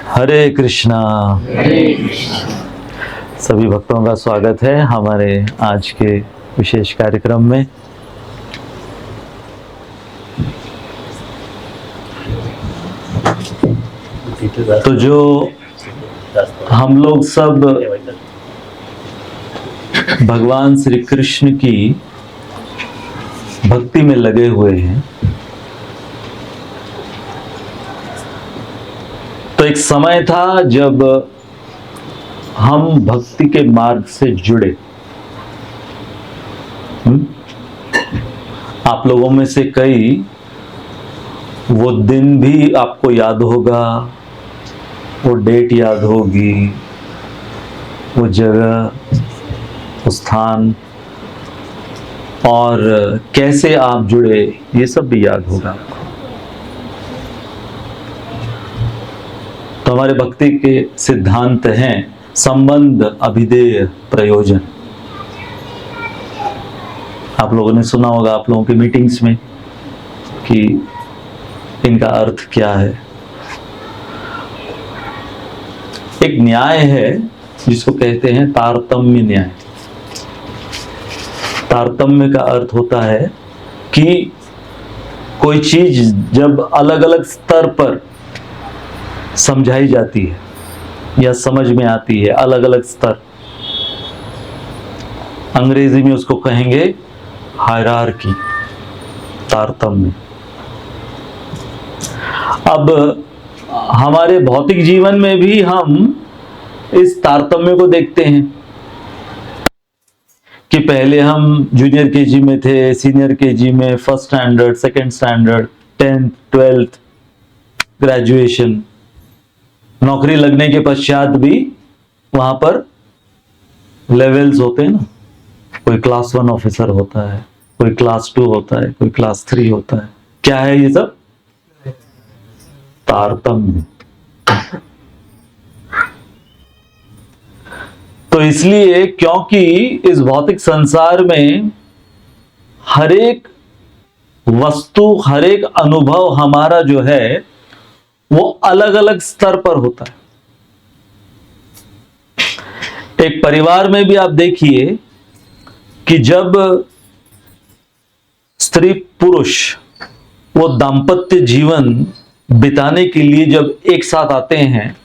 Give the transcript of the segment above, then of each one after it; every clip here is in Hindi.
हरे कृष्णा। सभी भक्तों का स्वागत है हमारे आज के विशेष कार्यक्रम में। तो जो हम लोग सब भगवान श्री कृष्ण की भक्ति में लगे हुए हैं, तो एक समय था जब हम भक्ति के मार्ग से जुड़े। आप लोगों में से कई वो दिन भी आपको याद होगा, वो डेट याद होगी, वो जगह, वो स्थान और कैसे आप जुड़े, ये सब भी याद होगा आपको। तो हमारे भक्ति के सिद्धांत हैं संबंध, अभिधेय, प्रयोजन। आप लोगों ने सुना होगा आप लोगों की मीटिंग्स में कि इनका अर्थ क्या है। एक न्याय है जिसको कहते हैं तारतम्य न्याय। तारतम्य का अर्थ होता है कि कोई चीज जब अलग अलग स्तर पर समझाई जाती है या समझ में आती है, अलग अलग स्तर, अंग्रेजी में उसको कहेंगे हायरार्की, तारतम्य। अब हमारे भौतिक जीवन में भी हम इस तारतम्य को देखते हैं कि पहले हम जूनियर केजी में थे, सीनियर केजी में, first standard, second standard, 10th, 12th, graduation, नौकरी लगने के पश्चात भी वहां पर लेवल्स होते हैं ना। कोई क्लास 1 ऑफिसर होता है, कोई क्लास 2 होता है, कोई क्लास 3 होता है। क्या है ये सब? तारतम्य। तो इसलिए क्योंकि इस भौतिक संसार में हर एक वस्तु, हर एक अनुभव हमारा जो है वो अलग अलग स्तर पर होता है। एक परिवार में भी आप देखिए कि जब स्त्री पुरुष वो दाम्पत्य जीवन बिताने के लिए जब एक साथ आते हैं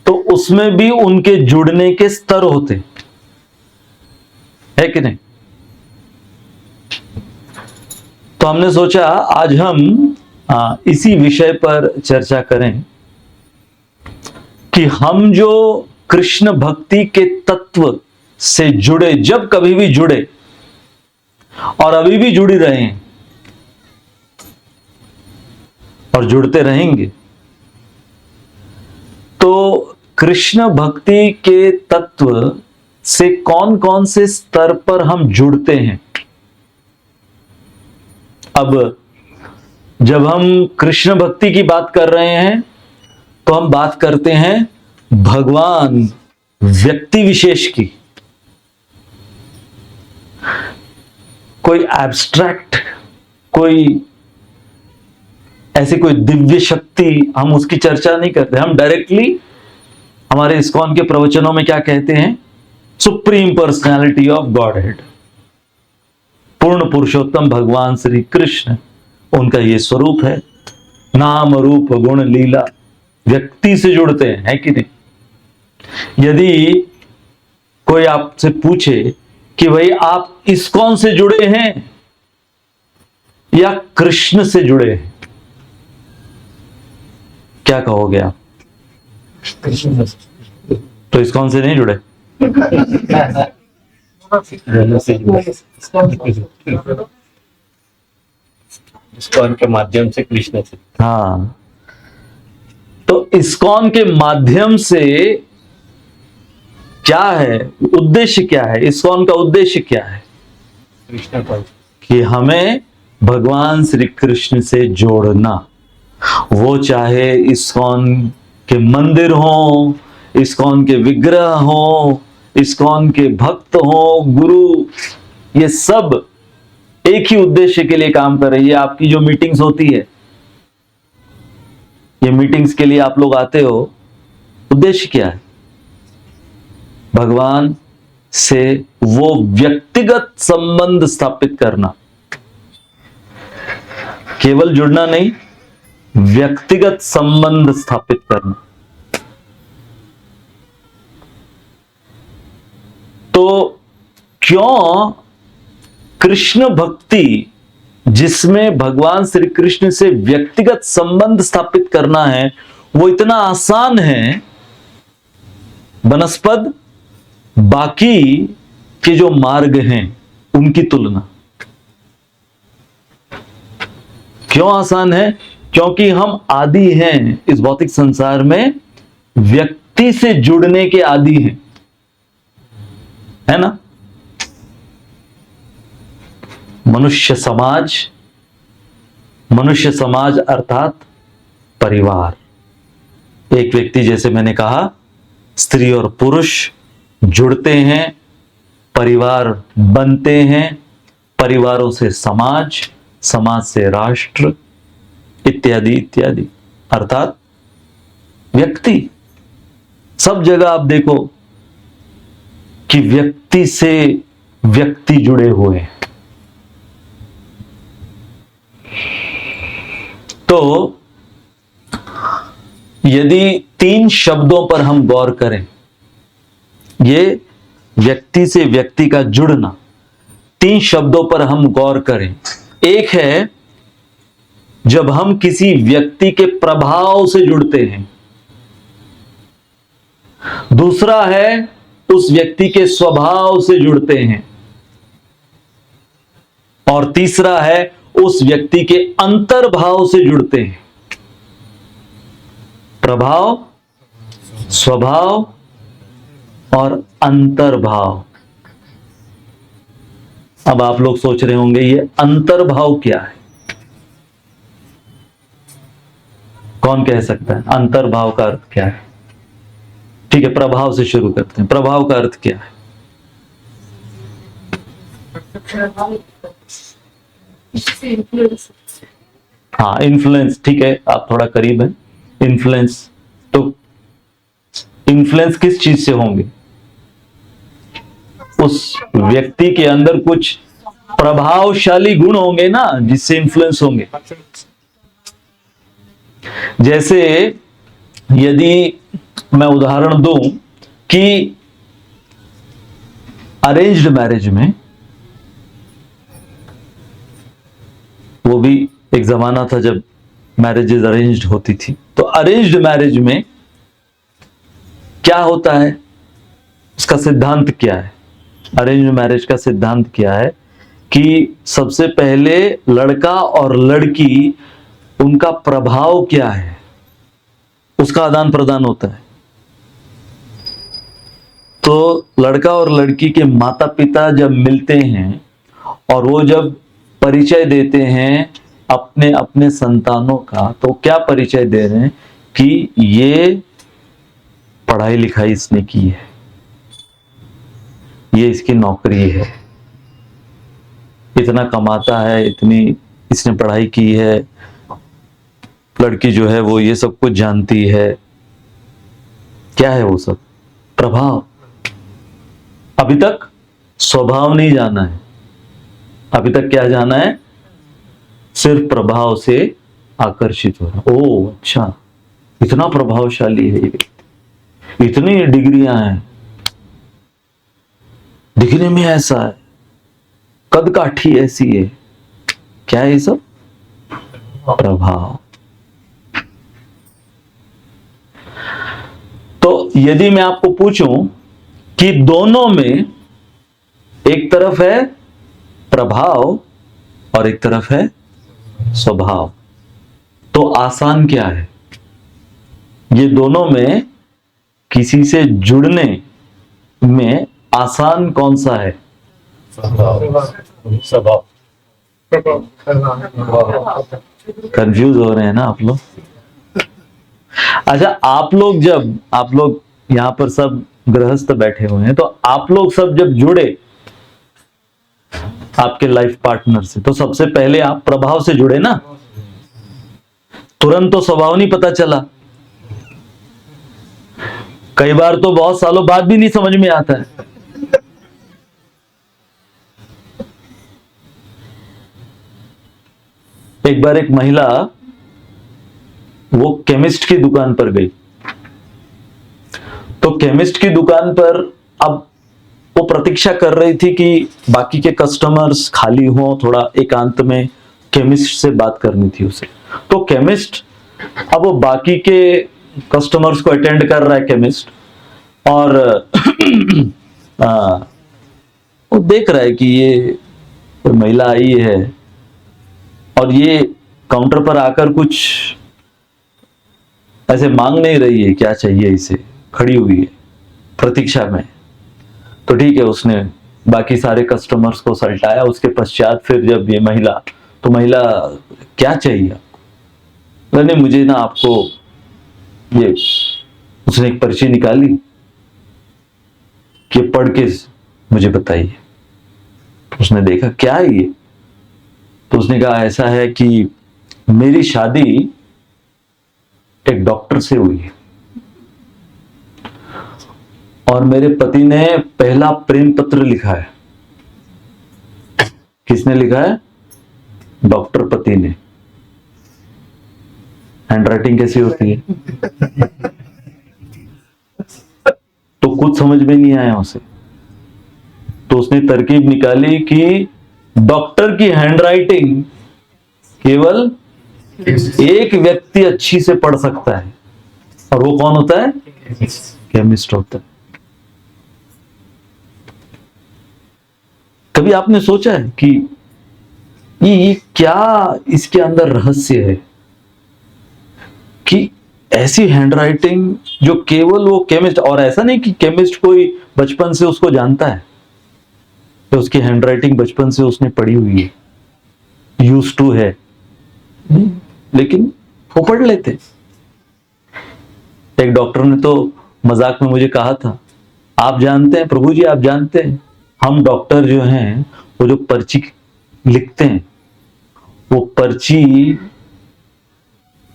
तो उसमें भी उनके जुड़ने के स्तर होते है कि नहीं। तो हमने सोचा आज हम इसी विषय पर चर्चा करें कि हम जो कृष्ण भक्ति के तत्व से जुड़े, जब कभी भी जुड़े और अभी भी जुड़ी रहे हैं और जुड़ते रहेंगे, तो कृष्ण भक्ति के तत्व से कौन कौन से स्तर पर हम जुड़ते हैं। अब जब हम कृष्ण भक्ति की बात कर रहे हैं तो हम बात करते हैं भगवान व्यक्ति विशेष की। कोई एब्स्ट्रैक्ट, कोई ऐसी कोई दिव्य शक्ति, हम उसकी चर्चा नहीं करते। हम डायरेक्टली हमारे इस्कॉन के प्रवचनों में क्या कहते हैं? सुप्रीम पर्सनैलिटी ऑफ गॉडहेड, पूर्ण पुरुषोत्तम भगवान श्री कृष्ण, उनका ये स्वरूप है। नाम रूप गुण लीला व्यक्ति से जुड़ते हैं, है कि नहीं। यदि कोई आपसे पूछे कि भाई आप इस्कॉन से जुड़े हैं या कृष्ण से जुड़े हैं, क्या कहोगे आप? तो इस्कॉन से नहीं जुड़े। इस्कॉन के माध्यम से कृष्ण से। हाँ, तो इस्कॉन के माध्यम से क्या है उद्देश्य, क्या है इस्कॉन का उद्देश्य, क्या है? कृष्ण को कि हमें भगवान श्री कृष्ण से जोड़ना। वो चाहे इस्कॉन के मंदिर हो, इस्कॉन के विग्रह हो, इस्कॉन के भक्त हो, गुरु, ये सब एक ही उद्देश्य के लिए काम कर रही है। आपकी जो मीटिंग्स होती है ये मीटिंग्स के लिए आप लोग आते हो, उद्देश्य क्या है? भगवान से वो व्यक्तिगत संबंध स्थापित करना, केवल जुड़ना नहीं, व्यक्तिगत संबंध स्थापित करना। तो क्यों कृष्ण भक्ति, जिसमें भगवान श्री कृष्ण से व्यक्तिगत संबंध स्थापित करना है, वो इतना आसान है बनस्पत बाकी के जो मार्ग हैं उनकी तुलना। क्यों आसान है? क्योंकि हम आदी हैं इस भौतिक संसार में, व्यक्ति से जुड़ने के आदी हैं, है ना? मनुष्य समाज अर्थात परिवार। एक व्यक्ति, जैसे मैंने कहा, स्त्री और पुरुष जुड़ते हैं, परिवार बनते हैं, परिवारों से समाज, समाज से राष्ट्र, इत्यादि इत्यादि, अर्थात व्यक्ति। सब जगह आप देखो कि व्यक्ति से व्यक्ति जुड़े हुए हैं। तो यदि 3 शब्दों पर हम गौर करें, ये व्यक्ति से व्यक्ति का जुड़ना, 3 शब्दों पर हम गौर करें। एक है जब हम किसी व्यक्ति के प्रभाव से जुड़ते हैं, दूसरा है उस व्यक्ति के स्वभाव से जुड़ते हैं, और तीसरा है उस व्यक्ति के अंतर्भाव से जुड़ते हैं। प्रभाव, स्वभाव और अंतर्भाव। अब आप लोग सोच रहे होंगे ये अंतर्भाव क्या है? कौन कह सकता है अंतर्भाव का अर्थ क्या है? ठीक है, प्रभाव से शुरू करते हैं। प्रभाव का अर्थ क्या है? हाँ, इन्फ्लुएंस। ठीक है, आप थोड़ा करीब हैं। इन्फ्लुएंस, तो इन्फ्लुएंस किस चीज से होंगे? उस व्यक्ति के अंदर कुछ प्रभावशाली गुण होंगे ना, जिससे इन्फ्लुएंस होंगे। जैसे यदि मैं उदाहरण दूं कि अरेंज्ड मैरिज में, वो भी एक जमाना था जब मैरिजेज अरेंज्ड होती थी, तो अरेंज्ड मैरिज में क्या होता है, उसका सिद्धांत क्या है? अरेंज्ड मैरिज का सिद्धांत क्या है कि सबसे पहले लड़का और लड़की, उनका प्रभाव क्या है, उसका आदान प्रदान होता है। तो लड़का और लड़की के माता पिता जब मिलते हैं और वो जब परिचय देते हैं अपने अपने संतानों का, तो क्या परिचय दे रहे हैं कि ये पढ़ाई लिखाई इसने की है, ये इसकी नौकरी है, इतना कमाता है, इतनी इसने पढ़ाई की है, लड़की जो है वो ये सब कुछ जानती है। क्या है वो सब? प्रभाव। अभी तक स्वभाव नहीं जाना है, अभी तक क्या जाना है? सिर्फ प्रभाव से आकर्षित हो रहा। ओ अच्छा, इतना प्रभावशाली है ये व्यक्ति, इतनी डिग्रियां हैं, दिखने में ऐसा है, कद काठी ऐसी है। क्या है ये सब? प्रभाव। तो यदि मैं आपको पूछूं कि दोनों में एक तरफ है प्रभाव और एक तरफ है स्वभाव, तो आसान क्या है? ये दोनों में किसी से जुड़ने में आसान कौन सा है? स्वभाव। कंफ्यूज हो रहे हैं ना आप लोग? अच्छा, आप लोग यहां पर सब गृहस्थ बैठे हुए हैं, तो आप लोग सब जब जुड़े आपके लाइफ पार्टनर से, तो सबसे पहले आप प्रभाव से जुड़े ना। तुरंत तो स्वभाव नहीं पता चला, कई बार तो बहुत सालों बाद भी नहीं समझ में आता है। एक बार एक महिला वो केमिस्ट की दुकान पर गई, तो केमिस्ट की दुकान पर अब वो प्रतीक्षा कर रही थी कि बाकी के कस्टमर्स खाली हो, थोड़ा एकांत में केमिस्ट से बात करनी थी उसे। तो केमिस्ट अब वो बाकी के कस्टमर्स को अटेंड कर रहा है केमिस्ट, और वो देख रहा है कि ये महिला आई है और ये काउंटर पर आकर कुछ ऐसे मांग नहीं रही है, क्या चाहिए इसे, खड़ी हुई है प्रतीक्षा में। तो ठीक है, उसने बाकी सारे कस्टमर्स को सल्टाया। उसके पश्चात फिर जब ये महिला, तो महिला क्या चाहिए आपको? नहीं, मुझे ना आपको ये, उसने एक पर्ची निकाली कि पढ़ के मुझे बताइए। उसने देखा क्या है ये, तो उसने कहा ऐसा है कि मेरी शादी एक डॉक्टर से हुई है और मेरे पति ने पहला प्रेम पत्र लिखा है। किसने लिखा है? डॉक्टर पति ने। हैंडराइटिंग कैसी होती है? तो कुछ समझ में नहीं आया उसे, तो उसने तरकीब निकाली कि डॉक्टर की हैंडराइटिंग केवल एक व्यक्ति अच्छी से पढ़ सकता है, और वो कौन होता है? केमिस्ट होता है। कभी आपने सोचा है कि ये क्या इसके अंदर रहस्य है कि ऐसी हैंडराइटिंग जो केवल वो केमिस्ट, और ऐसा नहीं कि केमिस्ट कोई बचपन से उसको जानता है, तो उसकी हैंडराइटिंग बचपन से उसने पढ़ी हुई है, यूज टू है, लेकिन वो पढ़ लेते। एक डॉक्टर ने तो मजाक में मुझे कहा था, आप जानते हैं प्रभु जी, आप जानते हैं हम डॉक्टर जो हैं वो जो पर्ची लिखते हैं, वो पर्ची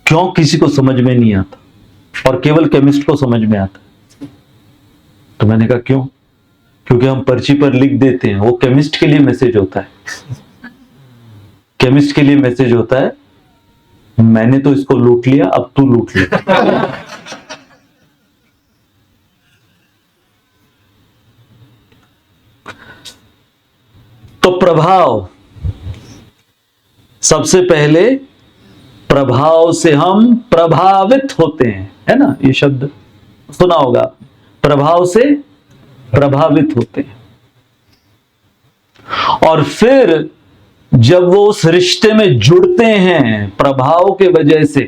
क्यों किसी को समझ में नहीं आता और केवल केमिस्ट को समझ में आता? तो मैंने कहा क्यों? क्योंकि हम पर्ची पर लिख देते हैं, वो केमिस्ट के लिए मैसेज होता है। केमिस्ट के लिए मैसेज होता है, मैंने तो इसको लूट लिया, अब तू लूट ले। तो प्रभाव, सबसे पहले प्रभाव से हम प्रभावित होते हैं, है ना? ये शब्द सुना होगा, प्रभाव से प्रभावित होते हैं। और फिर जब वो उस रिश्ते में जुड़ते हैं प्रभाव के वजह से,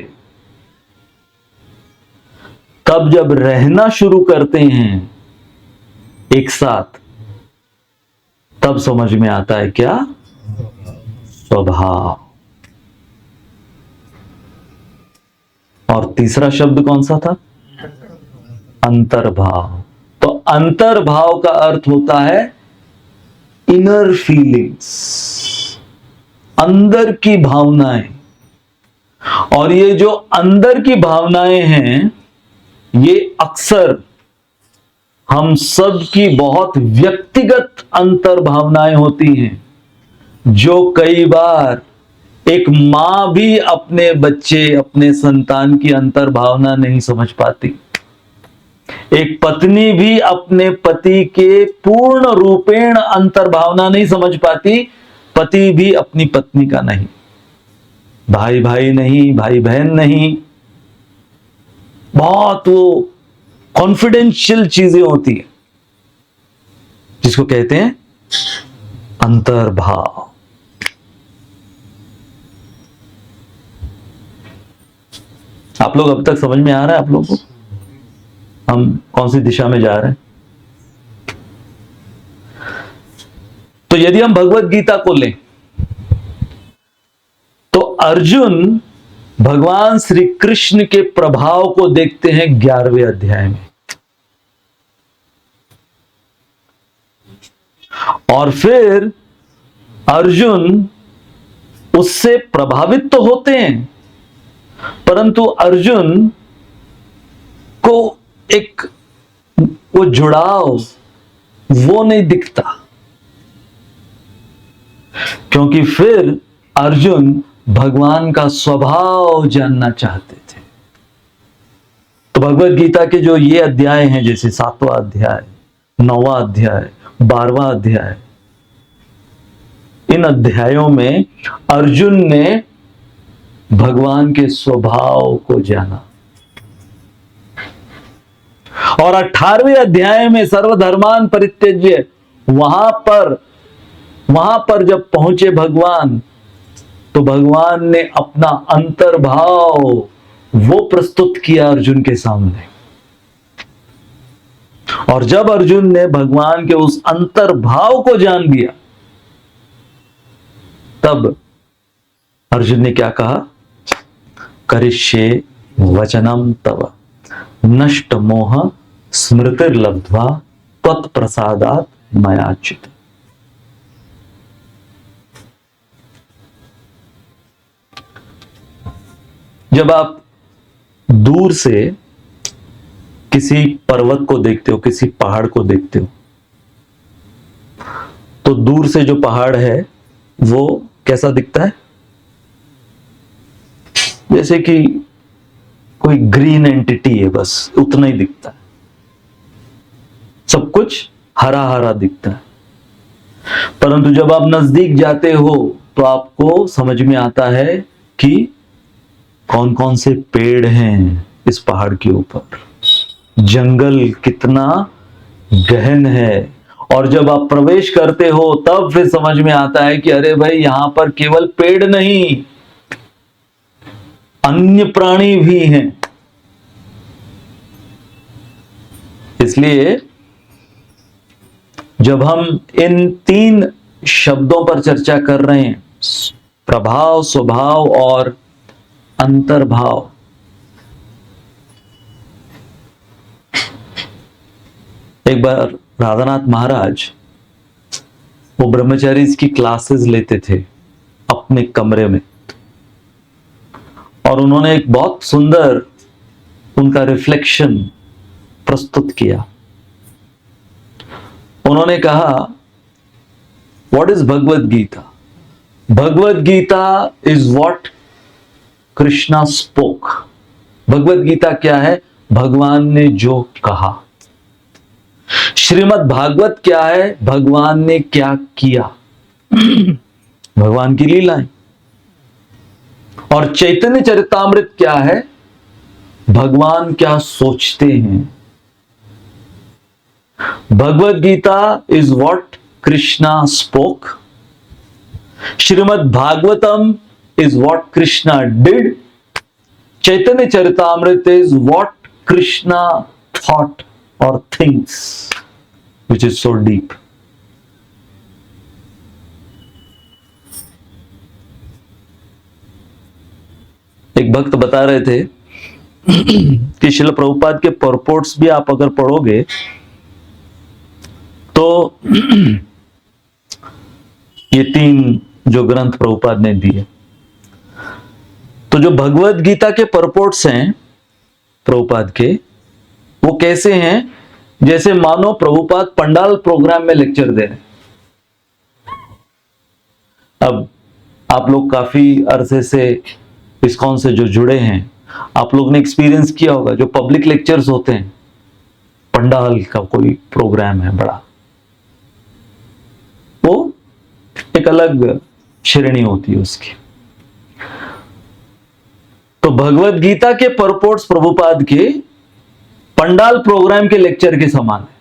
तब जब रहना शुरू करते हैं एक साथ, तब समझ में आता है क्या? स्वभाव। और तीसरा शब्द कौन सा था? अंतर्भाव। तो अंतर्भाव का अर्थ होता है इनर फीलिंग्स, अंदर की भावनाएं। और ये जो अंदर की भावनाएं हैं, ये अक्सर हम सब की बहुत व्यक्तिगत अंतर भावनाएं होती हैं, जो कई बार एक मां भी अपने बच्चे, अपने संतान की अंतर भावना नहीं समझ पाती। एक पत्नी भी अपने पति के पूर्ण रूपेण अंतर भावना नहीं समझ पाती, पति भी अपनी पत्नी का नहीं, भाई भाई नहीं, भाई बहन नहीं। बहुत वो कॉन्फिडेंशियल चीजें होती है जिसको कहते हैं अंतर्भाव। आप लोग अब तक समझ में आ रहा है आप लोगों को हम कौन सी दिशा में जा रहे हैं? तो यदि हम भगवत गीता को लें, तो अर्जुन भगवान श्री कृष्ण के प्रभाव को देखते हैं 11वें अध्याय में, और फिर अर्जुन उससे प्रभावित तो होते हैं, परंतु अर्जुन को एक वो जुड़ाव वो नहीं दिखता, क्योंकि फिर अर्जुन भगवान का स्वभाव जानना चाहते थे। तो भगवत गीता के जो ये अध्याय हैं, जैसे 7वां अध्याय, 9वां अध्याय, 12वां अध्याय, इन अध्यायों में अर्जुन ने भगवान के स्वभाव को जाना। और 18वें अध्याय में सर्वधर्मान परित्यज्य, वहां पर जब पहुंचे भगवान, तो भगवान ने अपना अंतर्भाव वो प्रस्तुत किया अर्जुन के सामने। और जब अर्जुन ने भगवान के उस अंतर्भाव को जान लिया, तब अर्जुन ने क्या कहा? करिष्ये वचनम तव नष्ट मोह स्मृतिर्लब्ध्वा त्वत्प्रसादात् मयाच्युत। जब आप दूर से किसी पर्वत को देखते हो, किसी पहाड़ को देखते हो, तो दूर से जो पहाड़ है वो कैसा दिखता है? जैसे कि कोई ग्रीन एंटिटी है, बस उतना ही दिखता है। सब कुछ हरा हरा दिखता है। परंतु जब आप नजदीक जाते हो तो आपको समझ में आता है कि कौन कौन से पेड़ हैं इस पहाड़ के ऊपर, जंगल कितना गहन है। और जब आप प्रवेश करते हो तब फिर समझ में आता है कि अरे भाई, यहां पर केवल पेड़ नहीं, अन्य प्राणी भी हैं। इसलिए जब हम इन 3 शब्दों पर चर्चा कर रहे हैं, प्रभाव, स्वभाव और अंतर्भाव, एक बार राधानाथ महाराज वो ब्रह्मचारी की क्लासेस लेते थे अपने कमरे में, और उन्होंने एक बहुत सुंदर उनका रिफ्लेक्शन प्रस्तुत किया। उन्होंने कहा, what is Bhagavad Gita? Bhagavad Gita is what Krishna spoke. Bhagavad Gita क्या है? भगवान ने जो कहा। श्रीमद् भागवत क्या है? भगवान ने क्या किया, भगवान की लीलाएं। और चैतन्य चरितामृत क्या है? भगवान क्या सोचते हैं। Bhagavad Gita is what Krishna spoke. Srimad Bhagavatam is what Krishna did. Chaitanya Charitamrita is what Krishna thought or thinks, which is so deep. एक भक्त बता रहे थे कि श्रील प्रभुपाद के परपोर्ट्स भी आप अगर पढ़ोगे तो ये 3 जो ग्रंथ प्रभुपाद ने दिए, तो जो भगवत गीता के परपोर्ट्स हैं प्रभुपाद के, वो कैसे हैं? जैसे मानो प्रभुपाद पंडाल प्रोग्राम में लेक्चर दे रहे हैं। अब आप लोग काफी अरसे से इस्कॉन से जो जुड़े हैं, आप लोग ने एक्सपीरियंस किया होगा, जो पब्लिक लेक्चर्स होते हैं, पंडाल का कोई प्रोग्राम है बड़ा, वो एक अलग श्रेणी होती है उसकी। तो भगवत गीता के परपोर्ट्स प्रभुपाद के पंडाल प्रोग्राम के लेक्चर के समान है।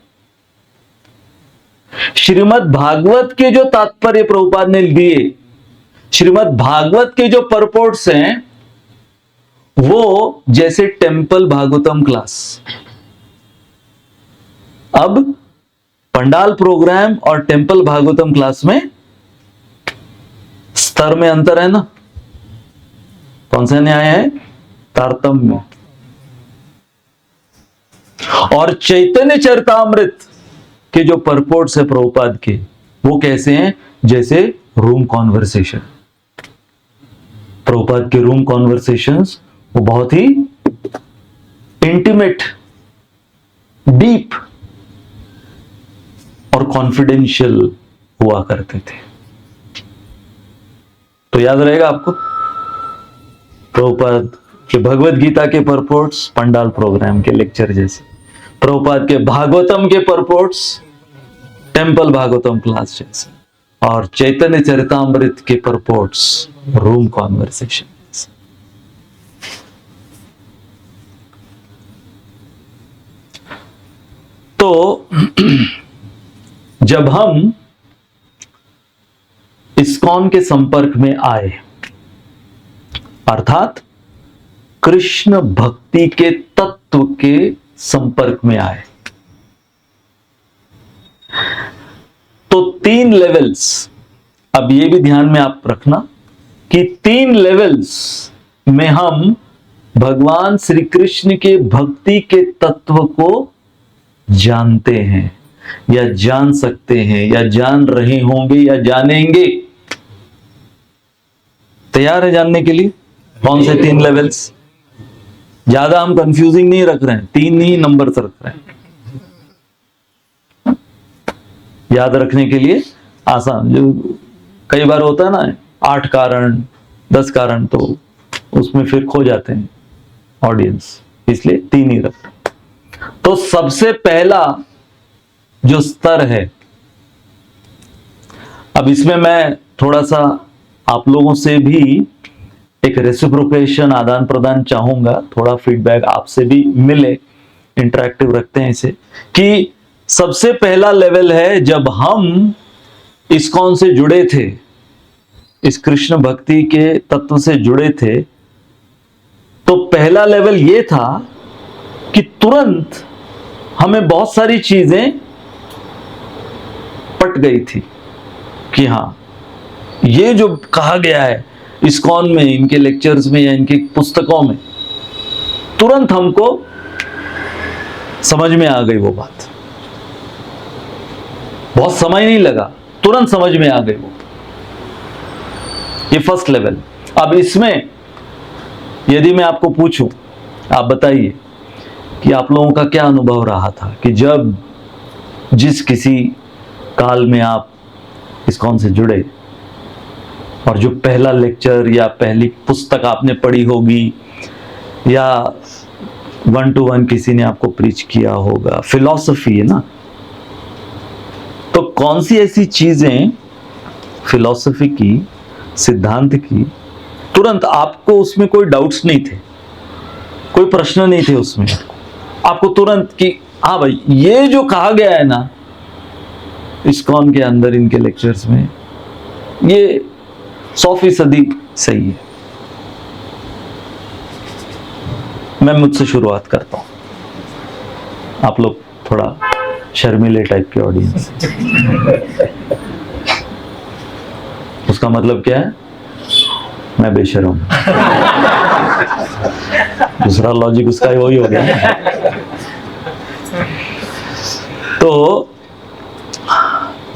श्रीमद् भागवत के जो तात्पर्य प्रभुपाद ने दिए, श्रीमद् भागवत के जो परपोर्ट्स हैं, वो जैसे टेम्पल भागवतम क्लास। अब पंडाल प्रोग्राम और टेम्पल भागवतम क्लास में स्तर में अंतर है ना। कौन सा न्याय है? तारतम्य। और चैतन्य चरितामृत के जो परपोर्ट्स है प्रभुपाद के, वो कैसे हैं? जैसे रूम कॉन्वर्सेशन। प्रभुपाद के रूम कॉन्वर्सेशंस वो बहुत ही इंटीमेट, डीप और कॉन्फिडेंशियल हुआ करते थे। तो याद रहेगा आपको, प्रभुपाद के भगवत गीता के परपोर्ट्स पंडाल प्रोग्राम के लेक्चर जैसे, प्रभुपाद के भागवतम के परपोर्ट्स टेम्पल भागवतम क्लास जैसे, और चैतन्य चरितामृत के परपोर्ट्स रूम कॉन्वर्सेशन जैसे। तो जब हम इस्कॉन के संपर्क में आए, अर्थात कृष्ण भक्ति के तत्व के संपर्क में आए, तो 3 लेवल्स, अब ये भी ध्यान में आप रखना कि 3 लेवल्स में हम भगवान श्री कृष्ण के भक्ति के तत्व को जानते हैं या जान सकते हैं या जान रहे होंगे या जानेंगे। तैयार है जानने के लिए कौन से 3 लेवल्स? ज्यादा हम कंफ्यूजिंग नहीं रख रहे हैं, 3 ही नंबर रख रहे हैं, याद रखने के लिए आसान। जो कई बार होता है ना 8 कारण 10 कारण, तो उसमें फिर खो जाते हैं ऑडियंस, इसलिए 3 ही रखते हैं। तो सबसे पहला जो स्तर है, अब इसमें मैं थोड़ा सा आप लोगों से भी एक रेसिप्रोकेशन, आदान प्रदान चाहूंगा, थोड़ा फीडबैक आपसे भी मिले, इंटरैक्टिव रखते हैं इसे, कि सबसे पहला लेवल है जब हम इस्कॉन से जुड़े थे, इस कृष्ण भक्ति के तत्व से जुड़े थे, तो पहला लेवल ये था कि तुरंत हमें बहुत सारी चीजें पट गई थी कि हां, ये जो कहा गया है इस्कॉन में, इनके लेक्चर्स में या इनकी पुस्तकों में, तुरंत हमको समझ में आ गई वो बात। बहुत समय नहीं लगा, तुरंत समझ में आ गई वो। ये फर्स्ट लेवल। अब इसमें यदि मैं आपको पूछूं, आप बताइए कि आप लोगों का क्या अनुभव रहा था कि जब जिस किसी काल में आप इस्कॉन से जुड़े और जो पहला लेक्चर या पहली पुस्तक आपने पढ़ी होगी या 1-to-1 किसी ने आपको प्रीच किया होगा, फिलॉसफी है ना, तो कौन सी ऐसी चीजें फिलॉसफी की, सिद्धांत की, तुरंत आपको उसमें कोई डाउट्स नहीं थे, कोई प्रश्न नहीं थे उसमें, आपको तुरंत कि हाँ भाई ये जो कहा गया है ना इस्कॉन के अंदर इनके लेक्चर्स में, ये 100% सही है। मैं मुझसे शुरुआत करता हूं, आप लोग थोड़ा शर्मीले टाइप के ऑडियंस। उसका मतलब क्या है? मैं बेशर्म। दूसरा लॉजिक उसका वही हो गया। तो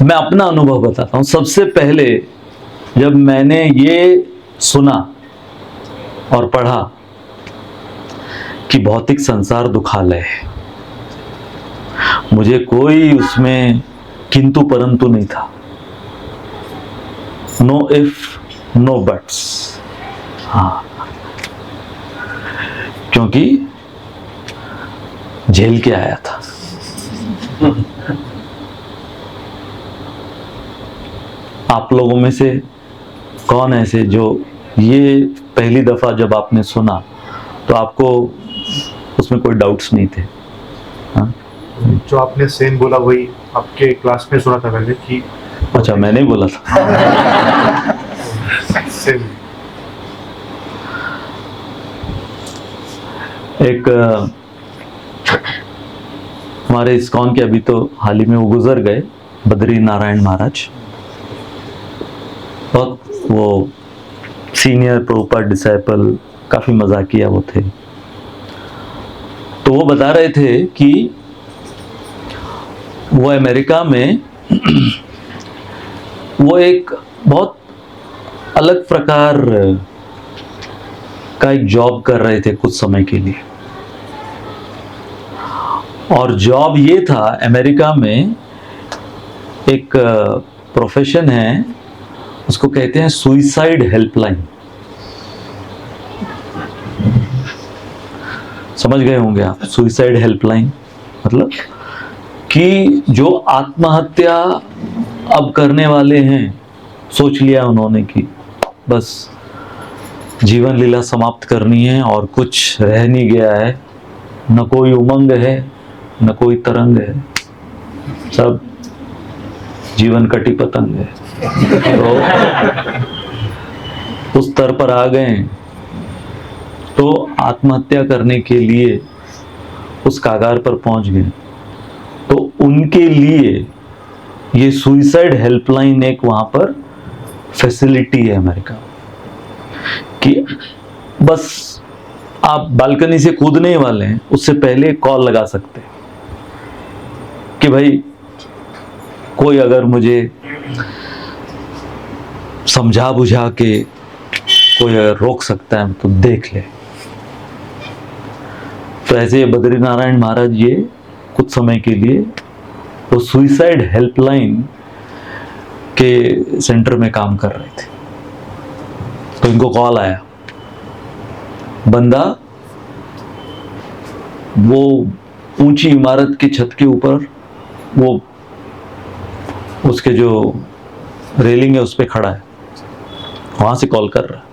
मैं अपना अनुभव बताता हूं। सबसे पहले जब मैंने ये सुना और पढ़ा कि भौतिक संसार दुखालय है, मुझे कोई उसमें किंतु परंतु नहीं था, नो इफ नो बट्स। हाँ, क्योंकि झेल के आया था। आप लोगों में से कौन ऐसे जो ये पहली दफा जब आपने सुना तो आपको उसमें कोई डाउट्स नहीं थे? हाँ? जो आपने सेम बोला वही आपके क्लास में सुना था मैंने कि, अच्छा मैंने ही बोला था। सेम। एक हमारे इस्कॉन के अभी तो हाल ही में वो गुजर गए, बद्री नारायण महाराज, बहुत वो सीनियर प्रभुपाद डिसाइपल, काफी मजाकिया वो थे। तो वो बता रहे थे कि वो अमेरिका में वो एक बहुत अलग प्रकार का एक जॉब कर रहे थे कुछ समय के लिए, और जॉब ये था, अमेरिका में एक प्रोफेशन है, उसको कहते हैं सुइसाइड हेल्पलाइन। समझ गए होंगे आप सुइसाइड हेल्पलाइन मतलब कि जो आत्महत्या अब करने वाले हैं, सोच लिया उन्होंने कि बस जीवन लीला समाप्त करनी है और कुछ रह नहीं गया है, न कोई उमंग है न कोई तरंग है, सब जीवन कटी पतंग है। तो उस स्तर पर आ गए, तो आत्महत्या करने के लिए उस कागार पर पहुंच गए। तो उनके लिए ये सुइसाइड हेल्पलाइन एक वहां पर फैसिलिटी है अमेरिका कि बस आप बालकनी से कूदने वाले हैं, उससे पहले कॉल लगा सकते हैं कि भाई कोई अगर मुझे समझा बुझा के कोई अगर रोक सकता है तो देख ले। तो ऐसे बद्रीनारायण महाराज ये कुछ समय के लिए वो सुइसाइड हेल्पलाइन के सेंटर में काम कर रहे थे। तो इनको कॉल आया, बंदा वो ऊंची इमारत की छत के ऊपर, वो उसके जो रेलिंग है उस पे खड़ा है, वहां से कॉल कर रहा है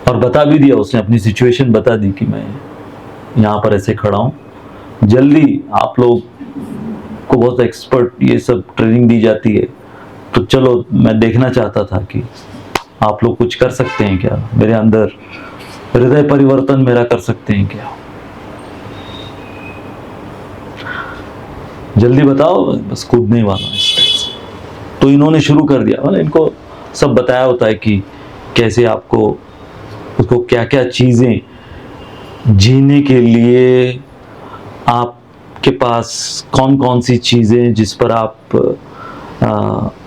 और बता भी दिया उसने, अपनी सिचुएशन बता दी कि मैं यहाँ पर ऐसे खड़ा हूँ, जल्दी आप लोग को बहुत एक्सपर्ट ये सब ट्रेनिंग दी जाती है, तो चलो मैं देखना चाहता था कि आप लोग कुछ कर सकते हैं क्या, मेरे अंदर हृदय परिवर्तन मेरा कर सकते हैं क्या, जल्दी बताओ, बस कूदने वाला हूं इस तरह से। तो इन्होंने शुरू कर दिया, मतलब इनको सब बताया होता है कि कैसे आपको उसको क्या क्या चीजें जीने के लिए आपके पास कौन कौन सी चीजें जिस पर आप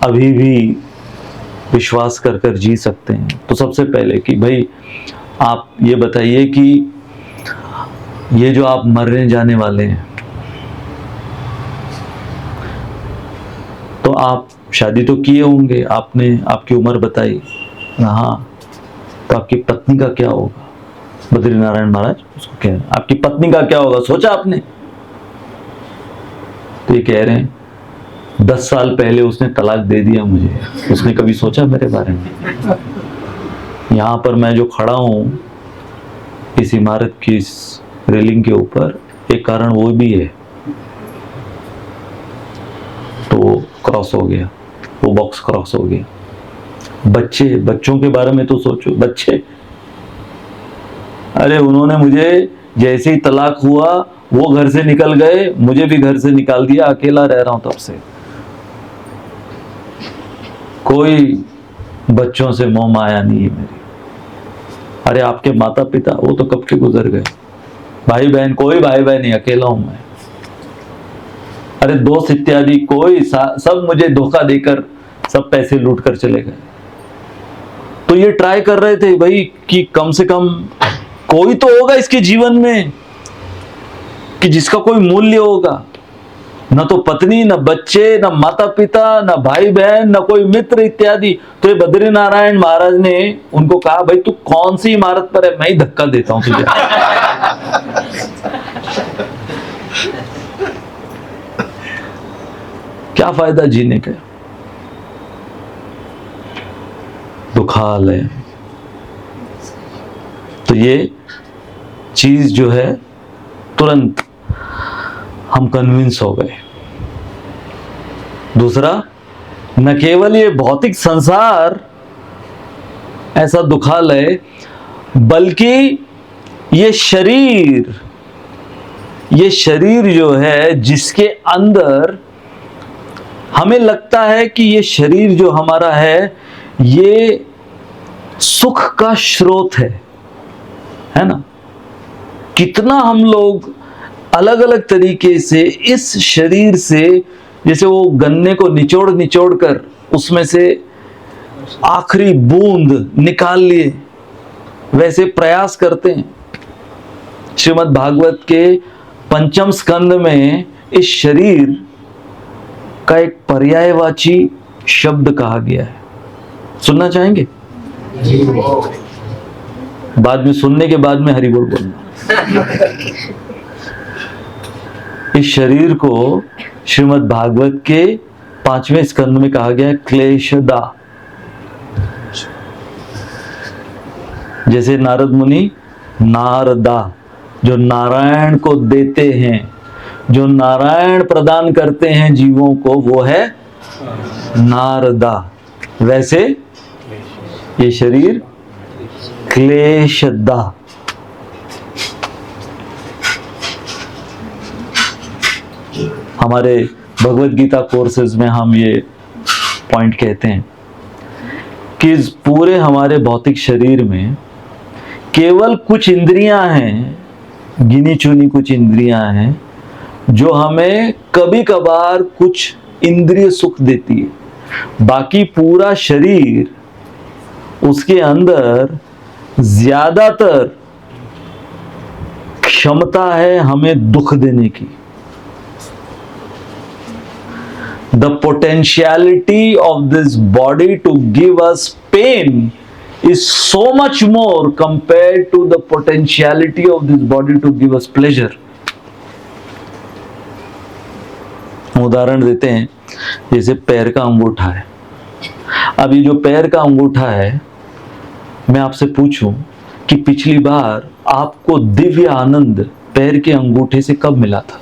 अभी भी विश्वास कर कर जी सकते हैं। तो सबसे पहले कि भाई आप ये बताइए कि ये जो आप मरने जाने वाले हैं, तो आप शादी तो किए होंगे, आपने आपकी उम्र बताई, हाँ, तो आपकी पत्नी का क्या होगा? बद्रीनारायण महाराज उसको कह रहे हैं आपकी पत्नी का क्या होगा, सोचा आपने? तो ये कह रहे हैं 10 साल पहले उसने तलाक दे दिया मुझे, उसने कभी सोचा मेरे बारे में? यहाँ पर मैं जो खड़ा हूँ इस इमारत की इस रेलिंग के ऊपर, एक कारण वो भी है। तो क्रॉस हो गया, वो बॉक्स क्रॉस हो गया। बच्चों के बारे में तो सोचो, बच्चे, अरे उन्होंने मुझे जैसे ही तलाक हुआ वो घर से निकल गए, मुझे भी घर से निकाल दिया, अकेला रह रहा हूं तब से। कोई बच्चों से मोह माया नहीं है मेरी। अरे आपके माता पिता वो तो कब के गुजर गए, भाई बहन, कोई भाई बहन नहीं, अकेला हूं मैं। अरे दोस्त इत्यादि कोई, सब मुझे धोखा देकर सब पैसे लूट कर चले गए। तो ये ट्राई कर रहे थे भाई कि कम से कम कोई तो होगा इसके जीवन में कि जिसका कोई मूल्य होगा। न तो पत्नी, न बच्चे, न माता पिता, न भाई बहन, न कोई मित्र इत्यादि। तो ये बद्रीनारायण महाराज ने उनको कहा, भाई तू कौन सी इमारत पर है, मैं ही धक्का देता हूं तुझे। क्या फायदा जीने का? दुखाल है। तो ये चीज जो है तुरंत हम कन्विंस हो गए। दूसरा, न केवल ये भौतिक संसार ऐसा दुखाल है, बल्कि ये शरीर जो है जिसके अंदर हमें लगता है कि ये शरीर जो हमारा है ये सुख का स्रोत है ना? कितना हम लोग अलग अलग तरीके से इस शरीर से, जैसे वो गन्ने को निचोड़ कर उसमें से आखिरी बूंद निकाल लिए, वैसे प्रयास करते हैं। श्रीमद् भागवत के पंचम स्कंद में इस शरीर का एक पर्यायवाची शब्द कहा गया है। सुनना चाहेंगे? बाद में, सुनने के बाद में हरि बोल बोलना। इस शरीर को श्रीमद् भागवत के 5वें स्कंद में कहा गया है क्लेशदा। जैसे नारद मुनि नारदा, जो नारायण को देते हैं, जो नारायण प्रदान करते हैं जीवों को, वो है नारदा। वैसे ये शरीर क्लेशदा। हमारे भगवत गीता कोर्सेज में हम ये पॉइंट कहते हैं कि इस पूरे हमारे भौतिक शरीर में केवल कुछ इंद्रियां हैं, गिनी चुनी कुछ इंद्रियां हैं, जो हमें कभी कभार कुछ इंद्रिय सुख देती है। बाकी पूरा शरीर, उसके अंदर ज्यादातर क्षमता है हमें दुख देने की। The potentiality of this body to give us pain is so much more compared to the potentiality of this body to give us pleasure. उदाहरण देते हैं, जैसे पैर का अंगूठा है। अब ये जो पैर का अंगूठा है, मैं आपसे पूछूं कि पिछली बार आपको दिव्य आनंद पैर के अंगूठे से कब मिला था?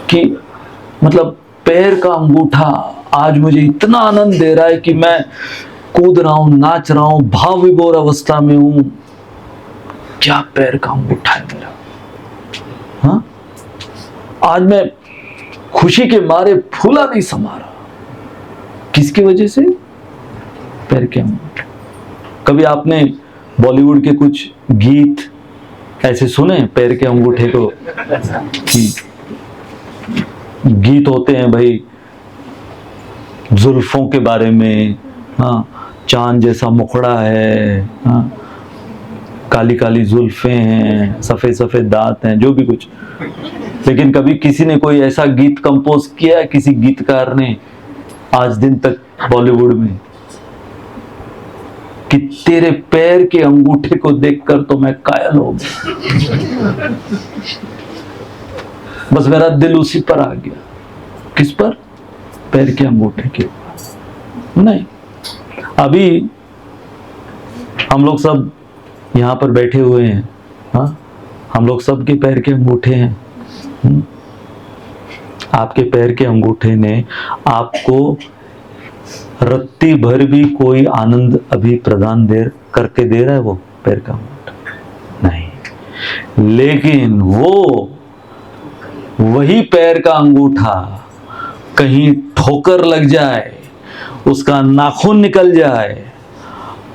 कि मतलब पैर का अंगूठा आज मुझे इतना आनंद दे रहा है कि मैं कूद रहा हूं, नाच रहा हूं, भाव विभोर अवस्था में हूं। क्या पैर का अंगूठा है मेरा। हाँ, आज मैं खुशी के मारे फूला नहीं समा रहा। किसकी वजह से? पैर के अंगूठे। कभी आपने बॉलीवुड के कुछ गीत ऐसे सुने पैर के अंगूठे को? कि गीत होते हैं भाई जुल्फों के बारे में, हाँ, चांद जैसा मुखड़ा है, हाँ, काली काली जुल्फें हैं, सफेद सफेद दांत हैं, जो भी कुछ। लेकिन कभी किसी ने कोई ऐसा गीत कंपोज किया, किसी गीतकार ने आज दिन तक बॉलीवुड में, कि तेरे पैर के अंगूठे को देखकर तो मैं कायल हो गया। बस मेरा दिल उसी पर आ गया। किस पर? पैर के अंगूठे के ऊपर। नहीं, अभी हम लोग सब यहाँ पर बैठे हुए हैं, हाँ, हम लोग सबके पैर के अंगूठे हैं। आपके पैर के अंगूठे ने आपको रत्ती भर भी कोई आनंद अभी प्रदान करके दे रहा है वो पैर का अंगूठा? नहीं। लेकिन वो वही पैर का अंगूठा कहीं ठोकर लग जाए, उसका नाखून निकल जाए,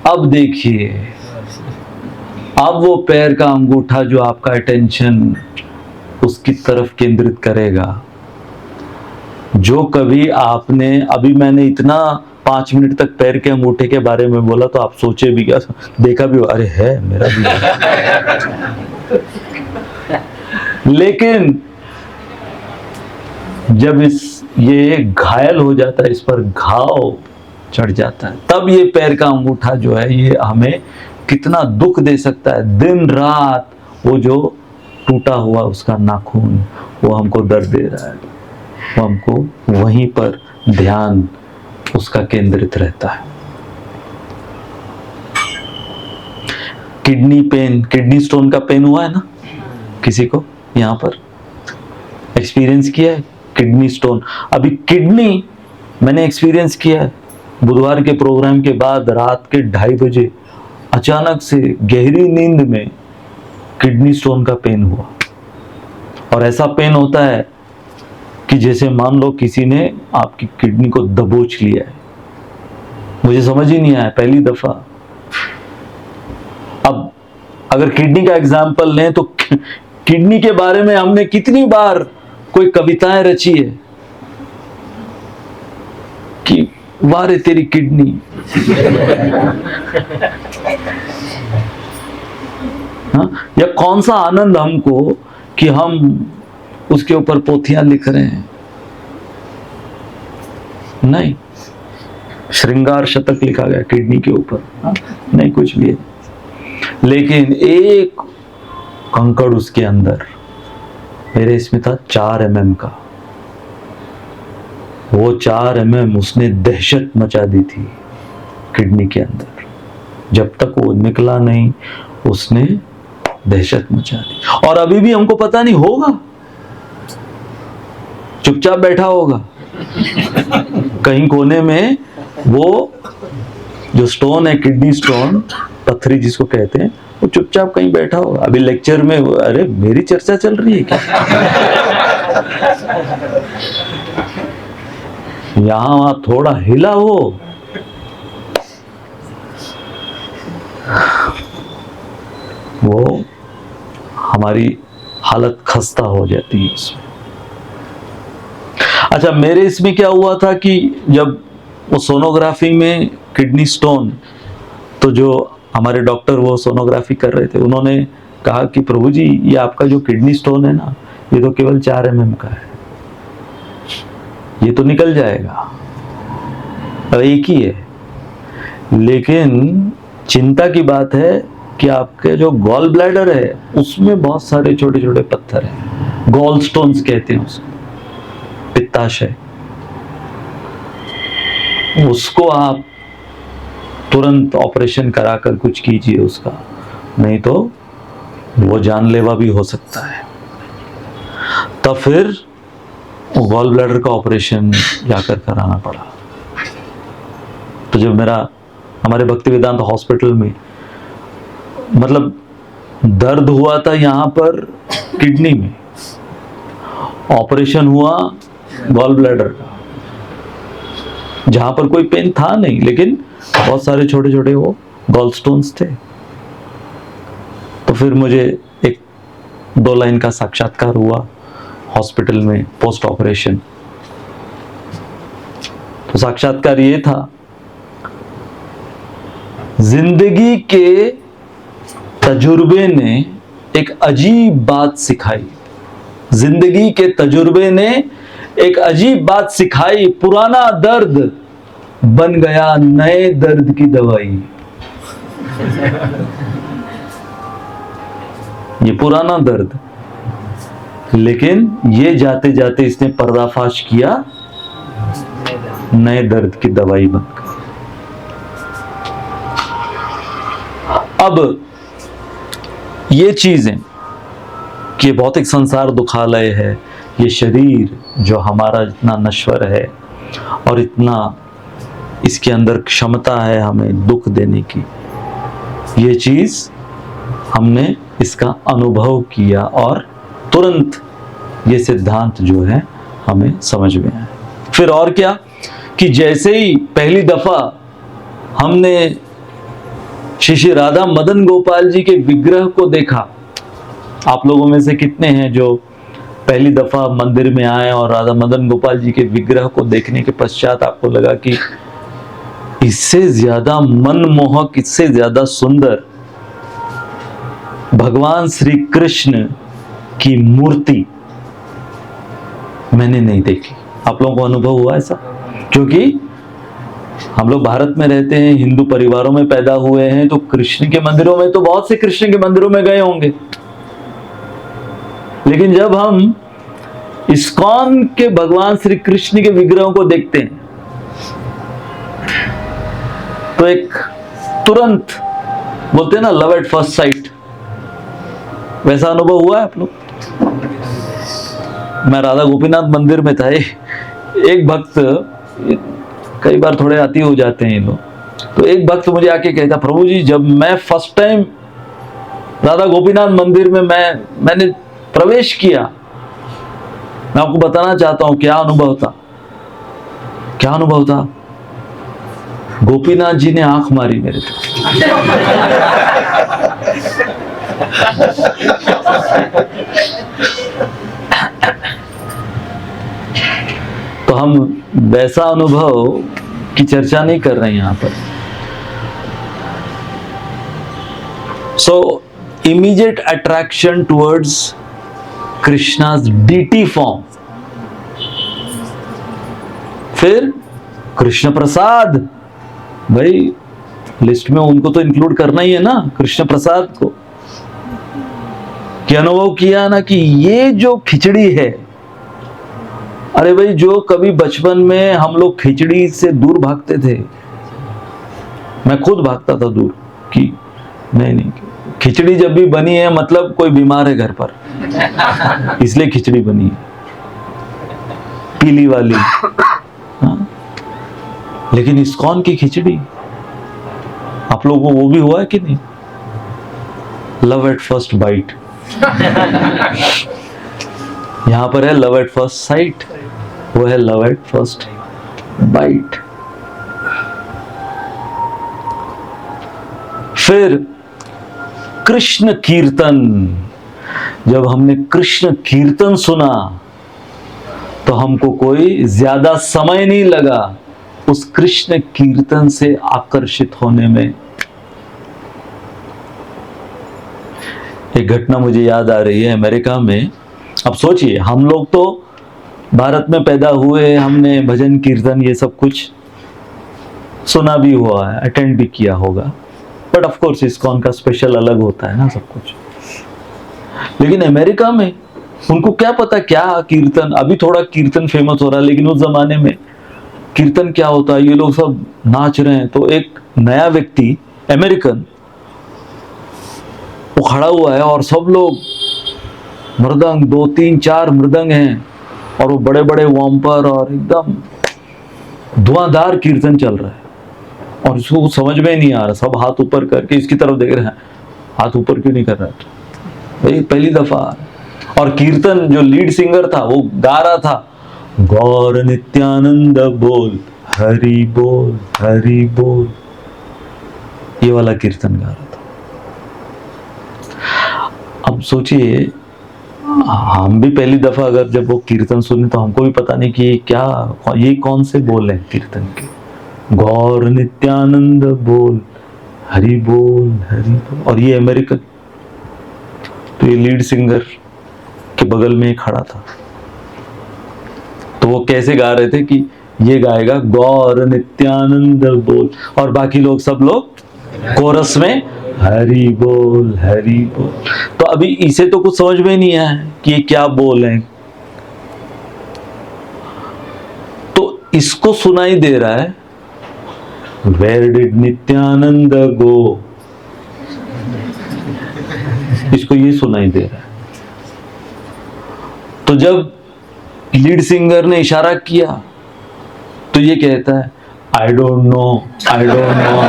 अब देखिए, अब वो पैर का अंगूठा जो आपका अटेंशन उसकी तरफ केंद्रित करेगा, जो कभी आपने, अभी मैंने इतना 5 मिनट तक पैर के अंगूठे के बारे में बोला तो आप सोचे भी क्या, देखा भी, अरे है मेरा भी है। लेकिन जब ये घायल हो जाता है, इस पर घाव चढ़ जाता है, तब ये पैर का अंगूठा जो है ये हमें कितना दुख दे सकता है। दिन रात वो जो टूटा हुआ उसका नाखून, वो हमको दर्द दे रहा है, वो हमको वहीं पर ध्यान उसका केंद्रित रहता है। किडनी पेन, किडनी स्टोन का पेन हुआ है ना किसी को? यहाँ पर एक्सपीरियंस किया है किडनी स्टोन? अभी किडनी मैंने एक्सपीरियंस किया है। बुधवार के प्रोग्राम के बाद रात के 2:30 बजे अचानक से गहरी नींद में किडनी स्टोन का पेन हुआ। और ऐसा पेन होता है कि जैसे मान लो किसी ने आपकी किडनी को दबोच लिया है। मुझे समझ ही नहीं आया पहली दफा। अब अगर किडनी का एग्जाम्पल लें तो किडनी के बारे में हमने कितनी बार कोई कविताएं रची है कि वारे तेरी किडनी। हाँ? या कौन सा आनंद हमको कि हम उसके ऊपर पोथियां लिख रहे हैं? नहीं, श्रृंगार शतक लिखा गया किडनी के ऊपर। हाँ? नहीं, कुछ भी है। लेकिन एक कंकड़ उसके अंदर, मेरे इसमें था 4 mm का, वो 4 mm उसने दहशत मचा दी थी किडनी के अंदर। जब तक वो निकला नहीं उसने दहशत मचा दी। और अभी भी हमको पता नहीं होगा, चुपचाप बैठा होगा कहीं कोने में। वो जो स्टोन है, किडनी स्टोन, पत्थरी जिसको कहते हैं, वो चुपचाप कहीं बैठा होगा। अभी लेक्चर में, अरे मेरी चर्चा चल रही है क्या? यहां वहां थोड़ा हिला वो हमारी हालत खस्ता हो जाती है इसमें। अच्छा, मेरे इसमें क्या हुआ था कि जब वो सोनोग्राफी में किडनी स्टोन, तो जो हमारे डॉक्टर वो सोनोग्राफी कर रहे थे, उन्होंने कहा कि प्रभु जी ये आपका जो किडनी स्टोन है ना, ये तो केवल 4 mm का है, ये तो निकल जाएगा, अब एक ही है। लेकिन चिंता की बात है कि आपके जो गॉल ब्लैडर है उसमें बहुत सारे छोटे छोटे पत्थर हैं, गॉल स्टोन्स कहते हैं उसको, पित्ताशय। उसको आप तुरंत ऑपरेशन कराकर कुछ कीजिए उसका, नहीं तो वो जानलेवा भी हो सकता है। तब फिर वो गॉल ब्लैडर का ऑपरेशन जाकर कराना पड़ा। तो जब हमारे भक्ति वेदांत हॉस्पिटल में मतलब दर्द हुआ था यहाँ पर किडनी में, ऑपरेशन हुआ गॉल ब्लैडर का, जहां पर कोई पेन था नहीं, लेकिन बहुत सारे छोटे छोटे वो गॉल स्टोन्स थे। तो फिर मुझे एक 2 लाइन का साक्षात्कार हुआ हॉस्पिटल में पोस्ट ऑपरेशन। तो साक्षात्कार ये था, जिंदगी के तजुर्बे ने एक अजीब बात सिखाई, जिंदगी के तजुर्बे ने एक अजीब बात सिखाई, पुराना दर्द बन गया नए दर्द की दवाई। ये पुराना दर्द, लेकिन ये जाते जाते इसने पर्दाफाश किया, नए दर्द की दवाई बनकर। अब ये चीजें कि भौतिक संसार दुखालय है, ये शरीर जो हमारा इतना नश्वर है और इतना इसके अंदर क्षमता है हमें दुख देने की, ये चीज हमने इसका अनुभव किया और तुरंत ये सिद्धांत जो है हमें समझ में आया। फिर और क्या कि जैसे ही पहली दफा हमने श्री राधा मदन गोपाल जी के विग्रह को देखा, आप लोगों में से कितने हैं जो पहली दफा मंदिर में आए और राधा मदन गोपाल जी के विग्रह को देखने के पश्चात आपको लगा कि इससे ज्यादा मनमोहक, इससे ज्यादा सुंदर भगवान श्री कृष्ण की मूर्ति मैंने नहीं देखी। आप लोगों को अनुभव हुआ ऐसा? क्योंकि हम लोग भारत में रहते हैं, हिंदू परिवारों में पैदा हुए हैं, तो कृष्ण के मंदिरों में, तो बहुत से कृष्ण के मंदिरों में गए होंगे, लेकिन जब हम इस्कॉन के भगवान श्री कृष्ण के विग्रहों को देखते हैं तो एक तुरंत बोलते हैं ना, लव एट फर्स्ट साइट, वैसा अनुभव हुआ है आप लोग? मैं राधा गोपीनाथ मंदिर में था, एक भक्त, कई बार थोड़े अति हो जाते हैं ये लोग, तो एक भक्त मुझे आके कहता, प्रभु जी जब मैं फर्स्ट टाइम राधा गोपीनाथ मंदिर में मैंने प्रवेश किया, मैं आपको बताना चाहता हूं क्या अनुभव था। क्या अनुभव था? गोपीनाथ जी ने आंख मारी मेरे पे। तो हम वैसा अनुभव की चर्चा नहीं कर रहे हैं यहां पर। So immediate attraction towards Krishna's deity form, फिर कृष्ण प्रसाद, भाई लिस्ट में उनको तो इंक्लूड करना ही है ना, कृष्ण प्रसाद को। कि अनुभव किया ना कि ये जो खिचड़ी है, अरे भाई जो कभी बचपन में हम लोग खिचड़ी से दूर भागते थे, मैं खुद भागता था दूर कि नहीं, खिचड़ी जब भी बनी है मतलब कोई बीमार है घर पर, इसलिए खिचड़ी बनी है पीली वाली। हाँ? लेकिन इस्कॉन की खिचड़ी, आप लोगों को वो भी हुआ है कि नहीं? Love at first bite. यहां पर है लव एट फर्स्ट साइट, वो है लव एट फर्स्ट बाइट। फिर कृष्ण कीर्तन, जब हमने कृष्ण कीर्तन सुना तो हमको कोई ज्यादा समय नहीं लगा उस कृष्ण कीर्तन से आकर्षित होने में। एक घटना मुझे याद आ रही है अमेरिका में। अब सोचिए, हम लोग तो भारत में पैदा हुए, हमने भजन कीर्तन ये सब कुछ सुना भी हुआ है, अटेंड भी किया होगा, बट ऑफ कोर्स इस्कॉन का स्पेशल अलग होता है ना सब कुछ। लेकिन अमेरिका में उनको क्या पता क्या कीर्तन, अभी थोड़ा कीर्तन फेमस हो रहा है, लेकिन उस जमाने में कीर्तन क्या होता है, ये लोग सब नाच रहे हैं तो एक नया व्यक्ति अमेरिकन वो खड़ा हुआ है और सब लोग मृदंग, 2 3 4 मृदंग हैं और वो बड़े बड़े वॉम्पर और एकदम धुआंधार कीर्तन चल रहा है और इसको समझ में नहीं आ रहा, सब हाथ ऊपर करके इसकी तरफ देख रहे हैं, हाथ ऊपर क्यों नहीं कर रहा है भाई, पहली दफा। और कीर्तन जो लीड सिंगर था वो गा रहा था, गौर नित्यानंद बोल हरि बोल हरि बोल, ये वाला कीर्तन गा रहा था। अब सोचिए, हम भी पहली दफा अगर जब वो कीर्तन सुने तो हमको भी पता नहीं कि ये कौन से बोल हैं कीर्तन के, गौर नित्यानंद बोल हरि बोल हरि बोल, और ये अमेरिकन, तो ये लीड सिंगर के बगल में खड़ा था, तो वो कैसे गा रहे थे कि ये गाएगा गौर नित्यानंद बोल और बाकी लोग सब लोग कोरस में हरि बोल हरि बोल। तो अभी इसे तो कुछ समझ में नहीं आया कि ये क्या बोल है, तो इसको सुनाई दे रहा है वेयर डिड नित्यानंद गो, इसको ये सुनाई दे रहा है। तो जब लीड सिंगर ने इशारा किया तो ये कहता है I don't know I don't know.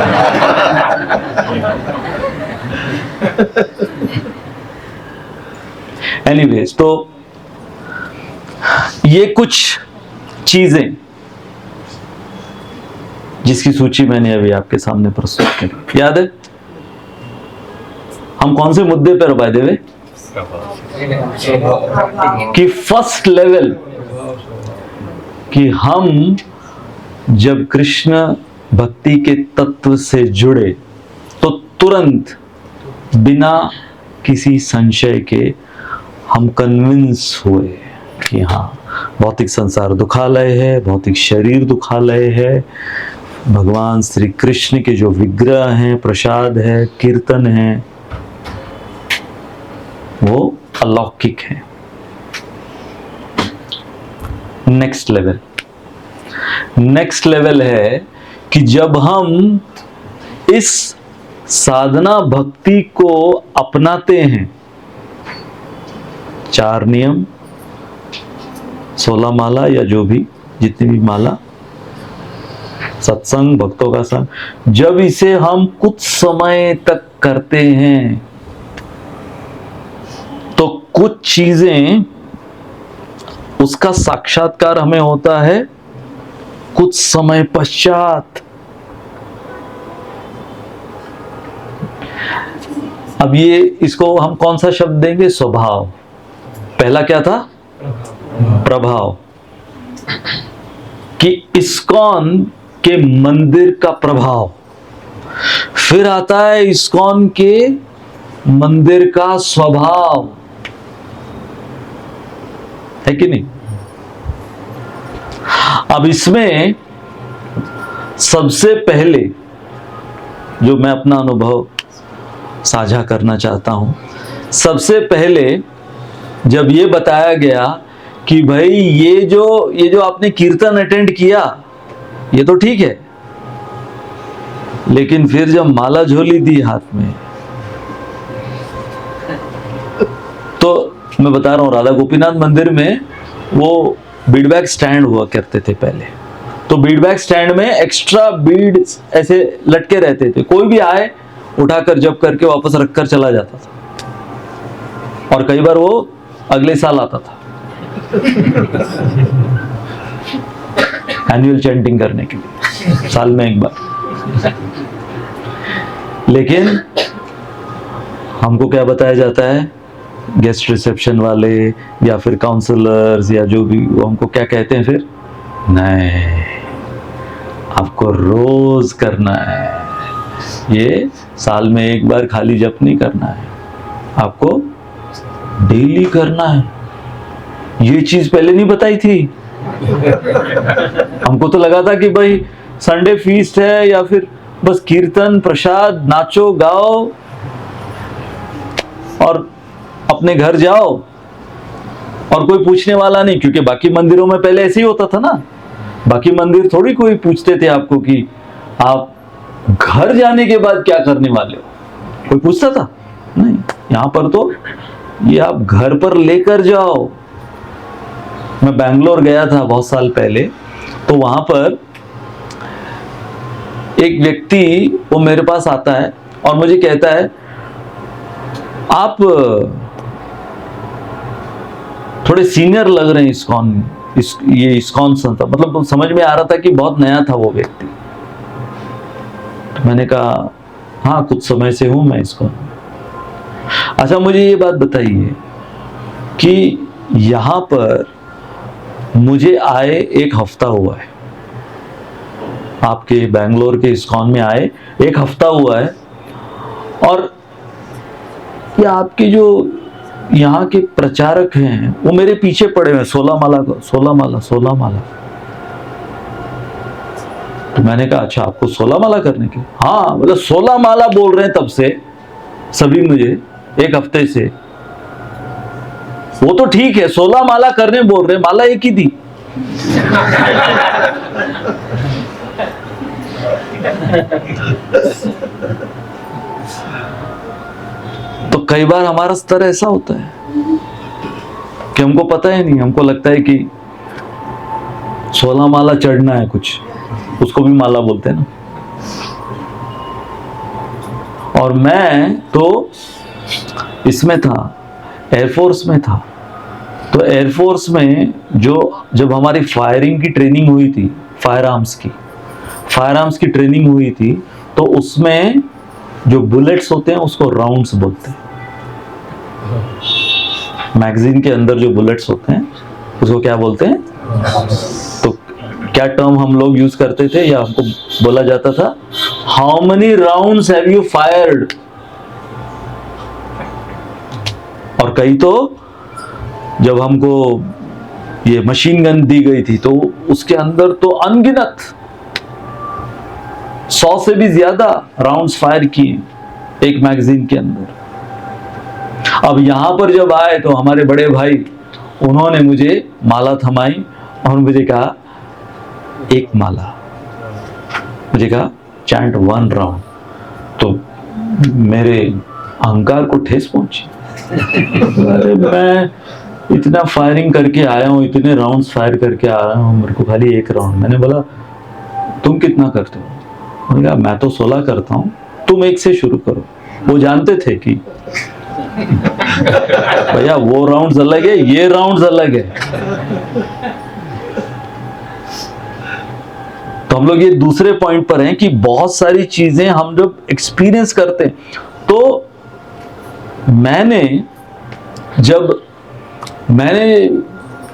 Anyways, तो ये कुछ चीजें जिसकी सूची मैंने अभी आपके सामने प्रस्तुत करी, याद है हम कौन से मुद्दे पर बाय द वे कि फर्स्ट लेवल कि हम जब कृष्ण भक्ति के तत्व से जुड़े तो तुरंत बिना किसी संशय के हम कन्विंस हुए कि हाँ, भौतिक संसार दुखालय है, भौतिक शरीर दुखालय है, भगवान श्री कृष्ण के जो विग्रह हैं, प्रसाद है, कीर्तन है, वो अलौकिक है। नेक्स्ट लेवल है कि जब हम इस साधना भक्ति को अपनाते हैं, 4 नियम, 16 माला या जो भी जितनी भी माला, सत्संग, भक्तों का संग, जब इसे हम कुछ समय तक करते हैं तो कुछ चीजें उसका साक्षात्कार हमें होता है कुछ समय पश्चात। अब ये इसको हम कौन सा शब्द देंगे? स्वभाव। पहला क्या था? प्रभाव। कि इस्कॉन के मंदिर का प्रभाव, फिर आता है इस्कॉन के मंदिर का स्वभाव, है कि नहीं? अब इसमें सबसे पहले जो मैं अपना अनुभव साझा करना चाहता हूं, सबसे पहले जब ये बताया गया कि भाई ये जो आपने कीर्तन अटेंड किया ये तो ठीक है, लेकिन फिर जब माला झोली दी हाथ में, तो मैं बता रहा हूं राधा गोपीनाथ मंदिर में वो बीडबैग स्टैंड हुआ करते थे पहले। तो बीडबैग स्टैंड में एक्स्ट्रा बीड ऐसे लटके रहते थे, कोई भी आए उठाकर जप करके वापस रखकर चला जाता था, और कई बार वो अगले साल आता था एनुअल चैंटिंग करने के लिए, साल में एक बार। लेकिन हमको क्या बताया जाता है, गेस्ट रिसेप्शन वाले या फिर काउंसलर्स या जो भी, वो हमको क्या कहते हैं फिर, नहीं आपको रोज करना है, ये साल में एक बार खाली जप नहीं करना है, आपको डेली करना है। ये चीज पहले नहीं बताई थी। हमको तो लगा था कि भाई संडे फीस्ट है या फिर बस कीर्तन प्रसाद नाचो गाओ और अपने घर जाओ और कोई पूछने वाला नहीं, क्योंकि बाकी मंदिरों में पहले ऐसे ही होता था ना। बाकी मंदिर थोड़ी कोई पूछते थे आपको कि आप घर जाने के बाद क्या करने वाले हो, कोई पूछता था नहीं। यहां पर तो ये आप घर पर लेकर जाओ। मैं बैंगलोर गया था बहुत साल पहले, तो वहां पर एक व्यक्ति वो मेरे पास आता है और मुझे कहता है आप थोड़े सीनियर लग रहे हैं इस्कॉन, ये इस्कॉन संस्था, मतलब समझ में आ रहा था कि बहुत नया था वो व्यक्ति। तो मैंने कहा हाँ कुछ समय से हूं मैं इस्कॉन। अच्छा मुझे ये बात बताइए कि यहां पर मुझे आए एक हफ्ता हुआ है, आपके बैंगलोर के इस्कॉन में आए एक हफ्ता हुआ है, और ये आपके जो यहाँ के प्रचारक हैं वो मेरे पीछे पड़े हुए 16 माला को, 16 माला 16 माला। तो मैंने कहा अच्छा आपको 16 माला करने के, हाँ मतलब 16 माला बोल रहे हैं तब से सभी मुझे एक हफ्ते से। वो तो ठीक है 16 माला करने बोल रहे, माला एक ही थी। तो कई बार हमारा स्तर ऐसा होता है कि हमको पता ही नहीं, हमको लगता है कि 16 माला चढ़ना है, कुछ उसको भी माला बोलते हैं ना। और मैं तो इसमें था, एयरफोर्स में था। तो एयरफोर्स में जब हमारी फायरिंग की ट्रेनिंग हुई थी, फायर आर्म्स की ट्रेनिंग हुई थी, तो उसमें जो बुलेट्स होते हैं उसको राउंड्स बोलते हैं। मैगजीन के अंदर जो बुलेट्स होते हैं उसको क्या बोलते हैं? तो क्या टर्म हम लोग यूज करते थे या हमको बोला जाता था, how many rounds have you fired. और कई तो जब हमको ये मशीन गन दी गई थी तो उसके अंदर तो अनगिनत 100 से भी ज्यादा राउंड्स फायर किए एक मैगजीन के अंदर। अब यहां पर जब आए तो हमारे बड़े भाई उन्होंने मुझे माला थमाई और मुझे कहा एक माला, मुझे कहा चैंट 1 राउंड। तो मेरे अहंकार को ठेस पहुंची। अरे मैं इतना फायरिंग करके आया हूं, इतने राउंड्स फायर करके आ रहा हूं, मेरे को खाली 1 राउंड। मैंने बोला तुम कितना करते हो? मैंने कहा मैं तो 16 करता हूं, तुम 1 से शुरू करो। वो जानते थे कि भैया वो राउंड्स अलग है, ये राउंड्स अलग है। तो हम लोग ये दूसरे पॉइंट पर हैं कि बहुत सारी चीजें हम जब एक्सपीरियंस करते हैं, तो मैंने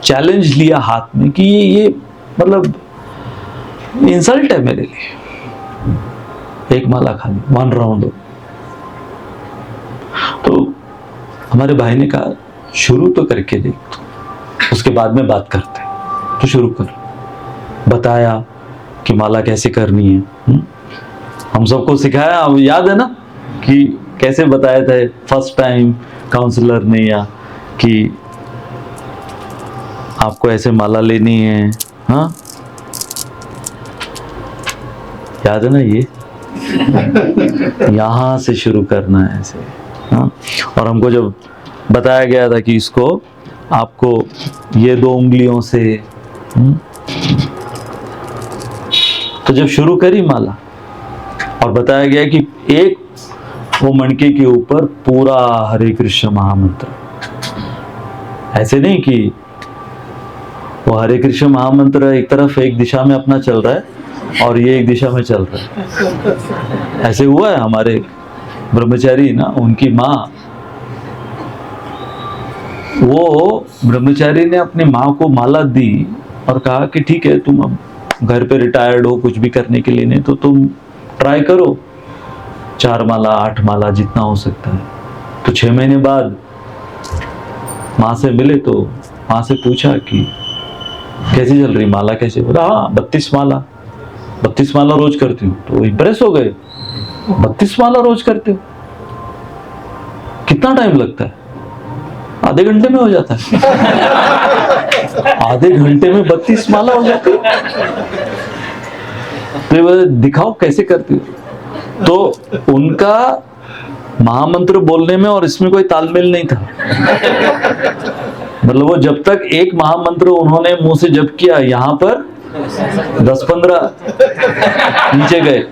चैलेंज लिया हाथ में कि ये मतलब इंसल्ट है मेरे लिए। एक माला खाली, 1 राउंड। तो हमारे भाई ने कहा शुरू तो करके देख, उसके बाद में बात करते हैं, तो शुरू कर। बताया कि माला कैसे करनी है। हम सबको सिखाया, अब याद है ना कि कैसे बताया था फर्स्ट टाइम काउंसलर ने, या कि आपको ऐसे माला लेनी है। हाँ, याद है ना, ये यहां से शुरू करना है ऐसे। हाँ, और हमको जब बताया गया था कि इसको आपको ये 2 उंगलियों से, तो जब शुरू करी माला और बताया गया कि एक वो मणके के ऊपर पूरा हरे कृष्ण महामंत्र, ऐसे नहीं कि वो हरे कृष्ण महामंत्र एक तरफ एक दिशा में अपना चल रहा है और ये एक दिशा में चल रहा है। ऐसे हुआ है हमारे ब्रह्मचारी ना, उनकी माँ, वो ब्रह्मचारी ने अपनी माँ को माला दी और कहा कि ठीक है, तुम अब घर पे रिटायर्ड हो, कुछ भी करने के लिए नहीं, तो तुम ट्राई करो 4 माला 8 माला जितना हो सकता है। तो 6 महीने बाद माँ से मिले तो माँ से पूछा कि कैसी चल रही माला, कैसे? बोला हाँ 32 माला, 32 माला रोज करती हूँ। तो इम्प्रेस हो गए, 32 माला रोज करते हो, कितना टाइम लगता है? आधे घंटे में हो जाता है। आधे घंटे में 32 माला हो जाती है? तो ये दिखाओ कैसे करती हो। तो उनका महामंत्र बोलने में और इसमें कोई तालमेल नहीं था। मतलब वो जब तक एक महामंत्र उन्होंने मुंह से जप किया, यहां पर 10-15 नीचे गए।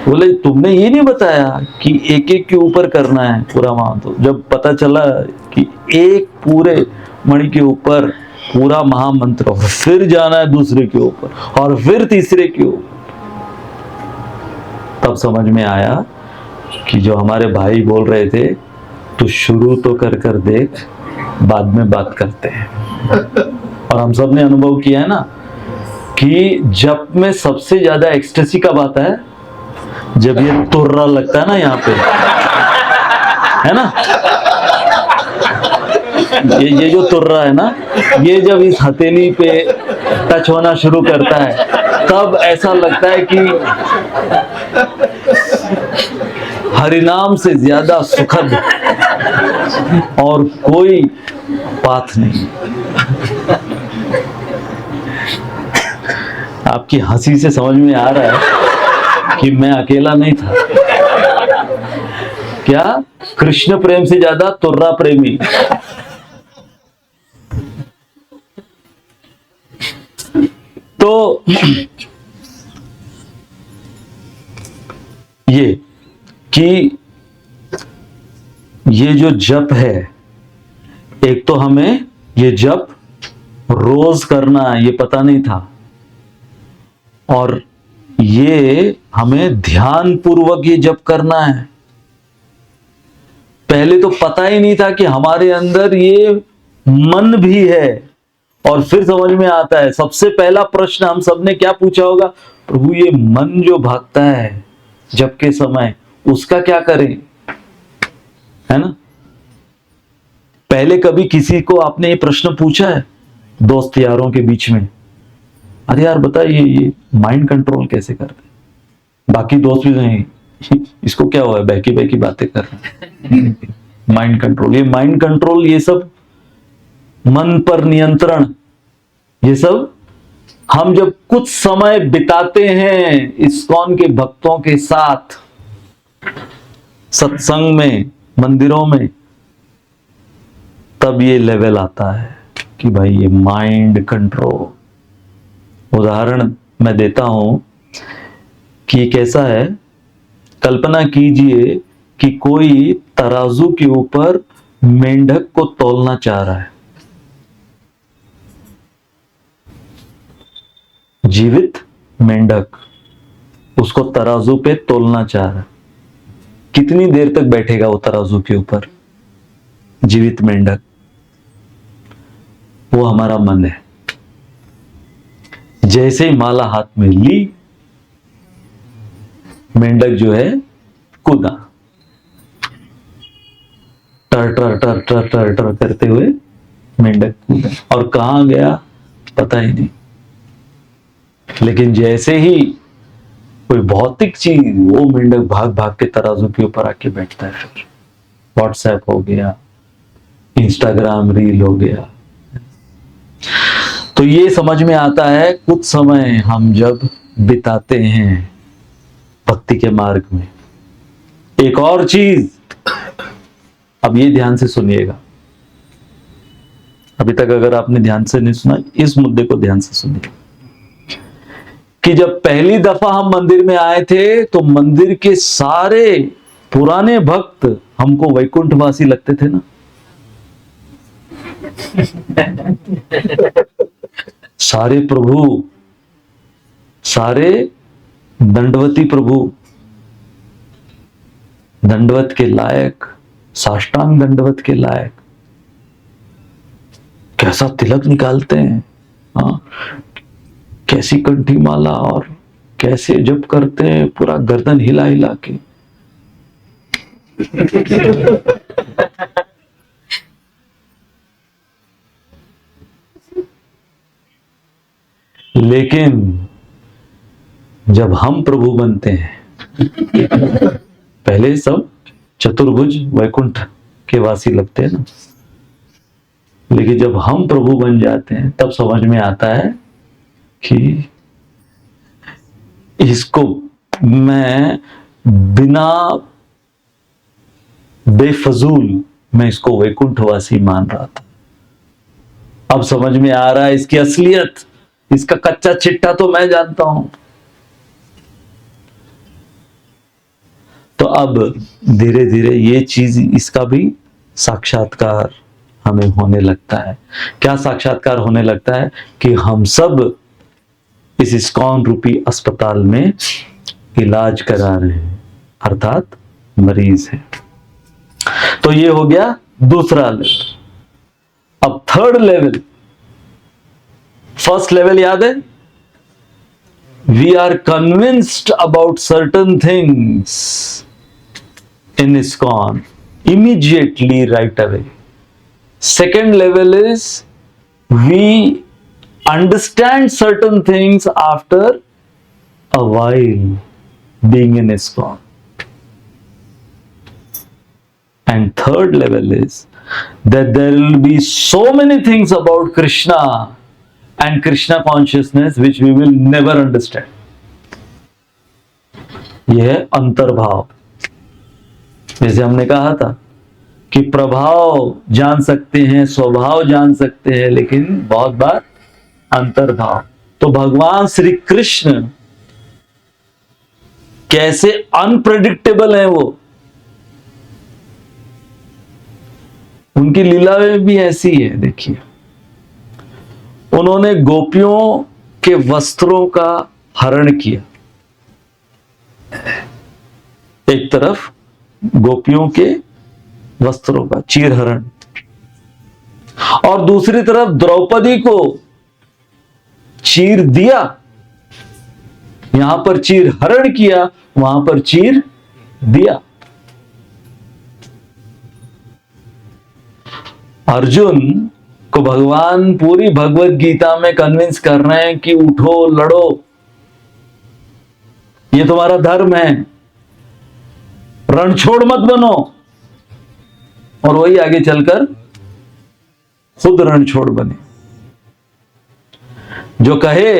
बोले तुमने ये नहीं बताया कि एक एक के ऊपर करना है पूरा महामंत्र। जब पता चला कि एक पूरे मणि के ऊपर पूरा महामंत्र, और फिर जाना है दूसरे के ऊपर और फिर तीसरे के ऊपर, तब समझ में आया कि जो हमारे भाई बोल रहे थे, तो शुरू तो कर देख, बाद में बात करते हैं। और हम सब ने अनुभव किया है ना कि जब में सबसे ज्यादा एक्सटेसी कब आता है? जब ये तुर्रा लगता है ना यहाँ पे, है ना, ये जो तुर्रा है ना, ये जब इस हथेली पे टच होना शुरू करता है, तब ऐसा लगता है कि हरिनाम से ज्यादा सुखद और कोई बात नहीं। आपकी हंसी से समझ में आ रहा है कि मैं अकेला नहीं था। क्या? कृष्ण प्रेम से ज्यादा तुर्रा प्रेमी। तो ये कि ये जो जप है, एक तो हमें ये जप रोज करना है, ये पता नहीं था, और ये हमें ध्यान पूर्वक ये जप करना है। पहले तो पता ही नहीं था कि हमारे अंदर ये मन भी है। और फिर समझ में आता है, सबसे पहला प्रश्न हम सबने क्या पूछा होगा? प्रभु ये मन जो भागता है जप के समय, उसका क्या करें? है ना? पहले कभी किसी को आपने ये प्रश्न पूछा है दोस्त यारों के बीच में? अरे यार बता, ये माइंड कंट्रोल कैसे करते? बाकी दोस्त भी नहीं, इसको क्या हुआ है, बहकी बहकी बातें कर रहे हैं। माइंड कंट्रोल, ये माइंड कंट्रोल, ये सब मन पर नियंत्रण, ये सब हम जब कुछ समय बिताते हैं इस्कॉन के भक्तों के साथ, सत्संग में, मंदिरों में, तब ये लेवल आता है कि भाई ये माइंड कंट्रोल। उदाहरण मैं देता हूं कि कैसा है। कल्पना कीजिए कि कोई तराजू के ऊपर मेंढक को तौलना चाह रहा है, जीवित मेंढक, उसको तराजू पे तोलना चाह रहा है। कितनी देर तक बैठेगा वो तराजू के ऊपर जीवित मेंढक? वो हमारा मन है। जैसे ही माला हाथ में ली, मेंढक जो है कूदा, टर टर टर टर टर टर करते हुए मेंढक कूदा, और कहां गया पता ही नहीं। लेकिन जैसे ही कोई भौतिक चीज, वो मेंढक भाग भाग के तराजू के ऊपर आके बैठता है। फिर व्हाट्सएप हो गया, इंस्टाग्राम रील हो गया। तो ये समझ में आता है कुछ समय हम जब बिताते हैं भक्ति के मार्ग में। एक और चीज, अब ये ध्यान से सुनिएगा, अभी तक अगर आपने ध्यान से नहीं सुना, इस मुद्दे को ध्यान से सुनिए कि जब पहली दफा हम मंदिर में आए थे तो मंदिर के सारे पुराने भक्त हमको वैकुंठवासी लगते थे ना। सारे प्रभु, सारे दंडवती प्रभु, दंडवत के लायक, साष्टांग दंडवत के लायक, कैसा तिलक निकालते हैं, हाँ, कैसी कंठी माला, और कैसे जप करते हैं, पूरा गर्दन हिला हिला के। लेकिन जब हम प्रभु बनते हैं, पहले सब चतुर्भुज वैकुंठ के वासी लगते हैं ना, लेकिन जब हम प्रभु बन जाते हैं तब समझ में आता है कि इसको मैं बिना बेफजूल मैं इसको वैकुंठवासी मान रहा था। अब समझ में आ रहा है इसकी असलियत, इसका कच्चा चिट्ठा तो मैं जानता हूं। तो अब धीरे धीरे ये चीज, इसका भी साक्षात्कार हमें होने लगता है। क्या साक्षात्कार होने लगता है कि हम सब इस इस्कॉन रूपी अस्पताल में इलाज करा रहे हैं, अर्थात मरीज हैं। तो ये हो गया दूसरा लेवल। अब थर्ड लेवल, फर्स्ट लेवल याद है, we are convinced about certain things in ISKCON immediately, right away. Second level is we understand certain things after a while being in ISKCON. And third level is that there will be so many things about Krishna and Krishna consciousness which we will never understand. यह है अंतर्भाव। जैसे हमने कहा था कि प्रभाव जान सकते हैं, स्वभाव जान सकते हैं, लेकिन बहुत बार अंतर्भाव। तो भगवान श्री कृष्ण कैसे अनप्रेडिक्टेबल हैं, वो उनकी लीलाएं भी ऐसी है। देखिए, उन्होंने गोपियों के वस्त्रों का हरण किया। एक तरफ गोपियों के वस्त्रों का चीरहरण, और दूसरी तरफ द्रौपदी को चीर दिया। यहां पर चीर हरण किया, वहां पर चीर दिया। अर्जुन को भगवान पूरी भगवत गीता में कन्विंस कर रहे हैं कि उठो, लड़ो, ये तुम्हारा धर्म है, रणछोड़ मत बनो। और वही आगे चलकर खुद रणछोड़ बने। जो कहे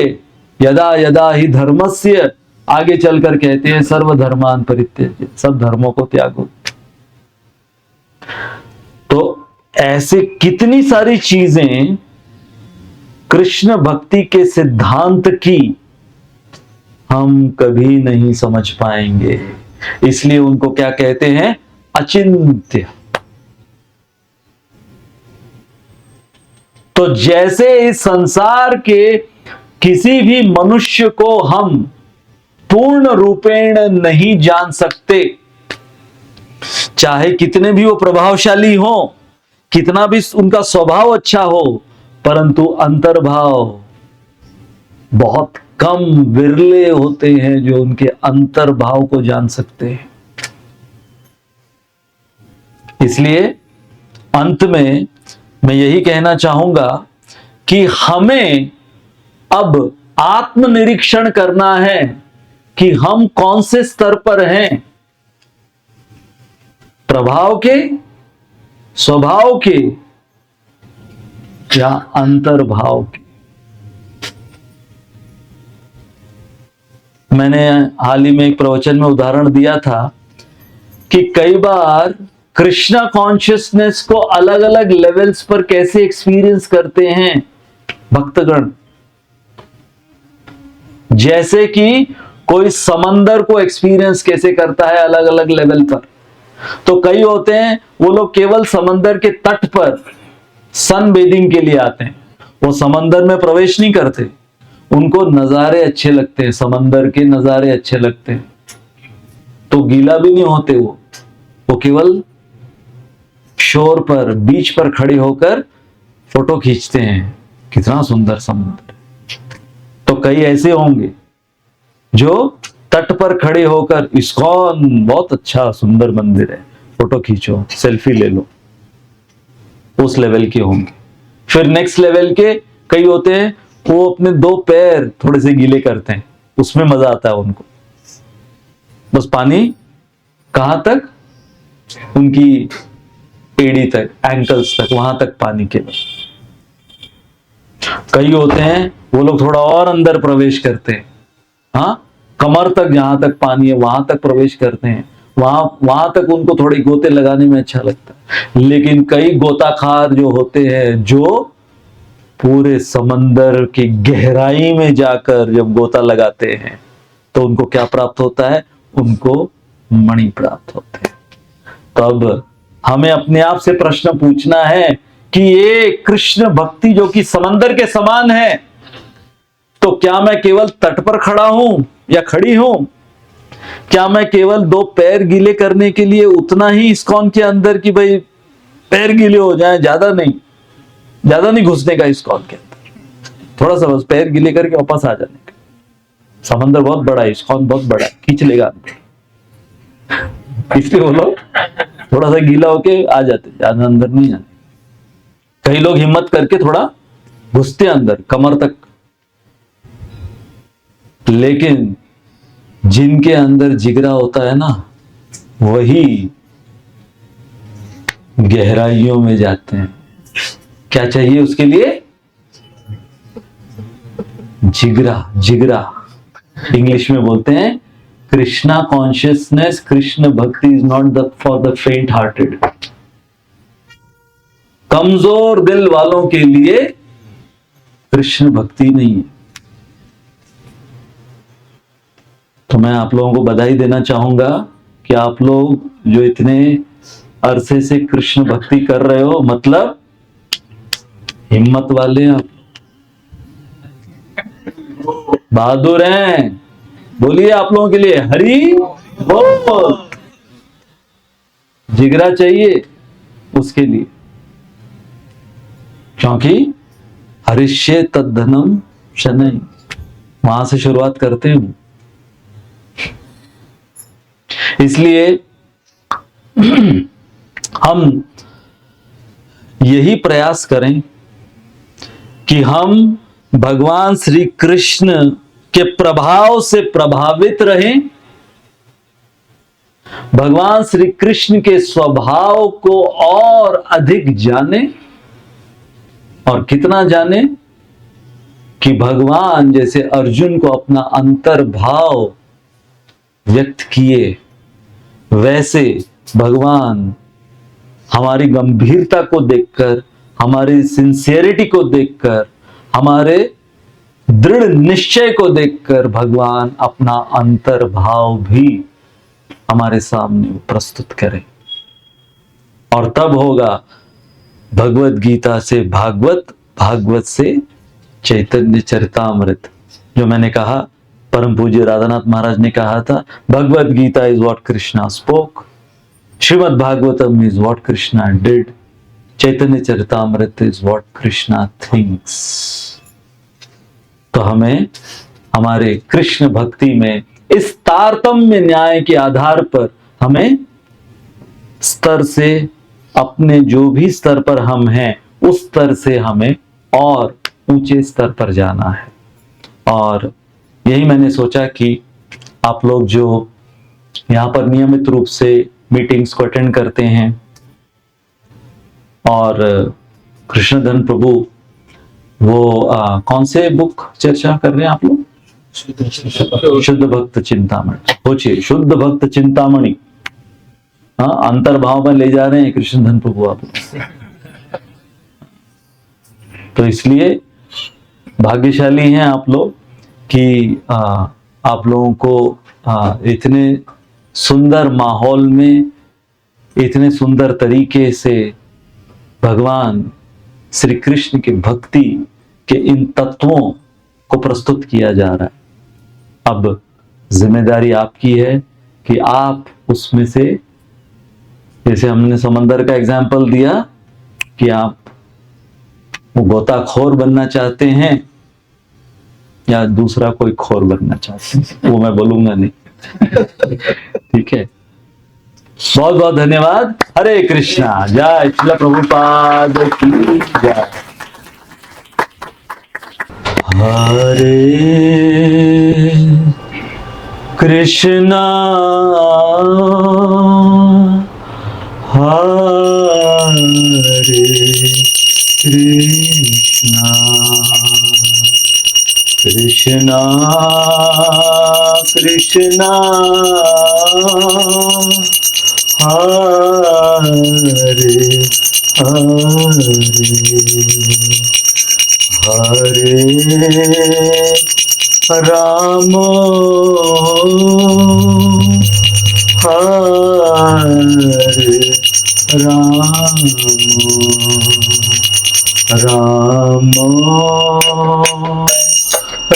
यदा यदा ही धर्मस्य, आगे चलकर कहते हैं सर्वधर्मान परित्यज्य, सब धर्मों को त्यागो। तो ऐसे कितनी सारी चीजें कृष्ण भक्ति के सिद्धांत की हम कभी नहीं समझ पाएंगे। इसलिए उनको क्या कहते हैं? अचिंत्य। तो जैसे इस संसार के किसी भी मनुष्य को हम पूर्ण रूपेण नहीं जान सकते, चाहे कितने भी वो प्रभावशाली हो, कितना भी उनका स्वभाव अच्छा हो, परंतु अंतर्भाव बहुत कम विरले होते हैं जो उनके अंतर्भाव को जान सकते हैं। इसलिए अंत में मैं यही कहना चाहूंगा कि हमें अब आत्मनिरीक्षण करना है कि हम कौन से स्तर पर हैं, प्रभाव के, स्वभाव के या अंतर्भाव के। मैंने हाल ही में एक प्रवचन में उदाहरण दिया था कि कई बार कृष्णा कॉन्शियसनेस को अलग अलग लेवल्स पर कैसे एक्सपीरियंस करते हैं भक्तगण। जैसे कि कोई समंदर को एक्सपीरियंस कैसे करता है अलग अलग लेवल पर। तो कई होते हैं वो लोग केवल समंदर के तट पर सन बेदिंग के लिए आते हैं, वो समंदर में प्रवेश नहीं करते, उनको नजारे अच्छे लगते हैं, समंदर के नजारे अच्छे लगते हैं, तो गीला भी नहीं होते वो केवल शोर पर, बीच पर खड़े होकर फोटो खींचते हैं, कितना सुंदर समुद्र। तो कई ऐसे होंगे जो तट पर खड़े होकर इस्कॉन बहुत अच्छा सुंदर मंदिर है, फोटो खींचो, सेल्फी ले लो, उस लेवल के होंगे। फिर नेक्स्ट लेवल के कई होते हैं वो अपने दो पैर थोड़े से गीले करते हैं, उसमें मजा आता है उनको, बस पानी कहां तक, उनकी एड़ी तक, एंकल्स तक, वहां तक पानी केवल। कई होते हैं वो लोग थोड़ा और अंदर प्रवेश करते हैं, हाँ, कमर तक, जहां तक पानी है वहां तक प्रवेश करते हैं, वहां तक उनको थोड़ी गोते लगाने में अच्छा लगता है। लेकिन कई गोताखार जो होते हैं जो पूरे समंदर की गहराई में जाकर जब गोता लगाते हैं तो उनको क्या प्राप्त होता है, उनको मणि प्राप्त होते हैं। तब हमें अपने आप से प्रश्न पूछना है कि ये कृष्ण भक्ति जो कि समंदर के समान है, तो क्या मैं केवल तट पर खड़ा हूं या खड़ी हूं? क्या मैं केवल दो पैर गीले करने के लिए उतना ही इस्कॉन के अंदर कि भाई पैर गीले हो जाएं, ज्यादा नहीं घुसने का इस्कॉन के अंदर, थोड़ा सा बस पैर गीले करके वापस आ जाने का। समंदर बहुत बड़ा है, इस्कॉन बहुत बड़ा है, खींच लेगा अंदर, इसलिए वो लोग थोड़ा सा गीला होके आ जाते, ज्यादा अंदर नहीं जाते। कई लोग हिम्मत करके थोड़ा घुसते अंदर कमर तक, लेकिन जिनके अंदर जिगरा होता है ना, वही गहराइयों में जाते हैं। क्या चाहिए उसके लिए? जिगरा इंग्लिश में बोलते हैं कृष्णा कॉन्शियसनेस, कृष्ण भक्ति is not the for the फेंट हार्टेड। कमजोर दिल वालों के लिए कृष्ण भक्ति नहीं है। तो मैं आप लोगों को बधाई देना चाहूंगा कि आप लोग जो इतने अरसे से कृष्ण भक्ति कर रहे हो, मतलब हिम्मत वाले हैं आप, बहादुर हैं। बोलिए आप लोगों के लिए हरि बोल। जिगरा चाहिए उसके लिए, क्योंकि हरिष्ये तद्धनम शनै, वहां से शुरुआत करते हैं। इसलिए हम यही प्रयास करें कि हम भगवान श्री कृष्ण के प्रभाव से प्रभावित रहें, भगवान श्री कृष्ण के स्वभाव को और अधिक जाने, और कितना जाने कि भगवान जैसे अर्जुन को अपना अंतर्भाव व्यक्त किए, वैसे भगवान हमारी गंभीरता को देखकर, हमारी सिंसियरिटी को देखकर, हमारे दृढ़ निश्चय को देखकर भगवान अपना अंतर्भाव भी हमारे सामने प्रस्तुत करें। और तब होगा भगवत गीता से भागवत, भागवत से चैतन्य चरितामृत। जो मैंने कहा, परम पूज्य राधानाथ महाराज ने कहा था, Bhagavad Gita is what Krishna spoke, Srimad Bhagavatam is what Krishna did, Chaitanya Charitamrita is what Krishna thinks. तो हमें हमारे कृष्ण भक्ति में इस तारतम्य न्याय के आधार पर हमें स्तर से, अपने जो भी स्तर पर हम हैं उस स्तर से हमें और ऊंचे स्तर पर जाना है। और यही मैंने सोचा कि आप लोग जो यहाँ पर नियमित रूप से मीटिंग्स को अटेंड करते हैं और कृष्णधन प्रभु वो कौन से बुक चर्चा कर रहे हैं आप लोग? शुद्ध भक्त चिंतामणि। सोचिए, शुद्ध भक्त चिंतामणि, हाँ, अंतर्भाव में ले जा रहे हैं कृष्णधन प्रभु आप। तो इसलिए भाग्यशाली हैं आप लोग कि आप लोगों को इतने सुंदर माहौल में, इतने सुंदर तरीके से भगवान श्री कृष्ण की भक्ति के इन तत्वों को प्रस्तुत किया जा रहा है। अब जिम्मेदारी आपकी है कि आप उसमें से, जैसे हमने समंदर का एग्जाम्पल दिया कि आप वो गोताखोर बनना चाहते हैं या दूसरा कोई खोर बनना चाहते हैं, वो मैं बोलूंगा नहीं। ठीक है, बहुत बहुत धन्यवाद। हरे कृष्णा। जय श्रील प्रभुपाद की जय। हरे कृष्णा हरे कृष्णा कृष्णा कृष्णा हरे हरे राम हरे राम राम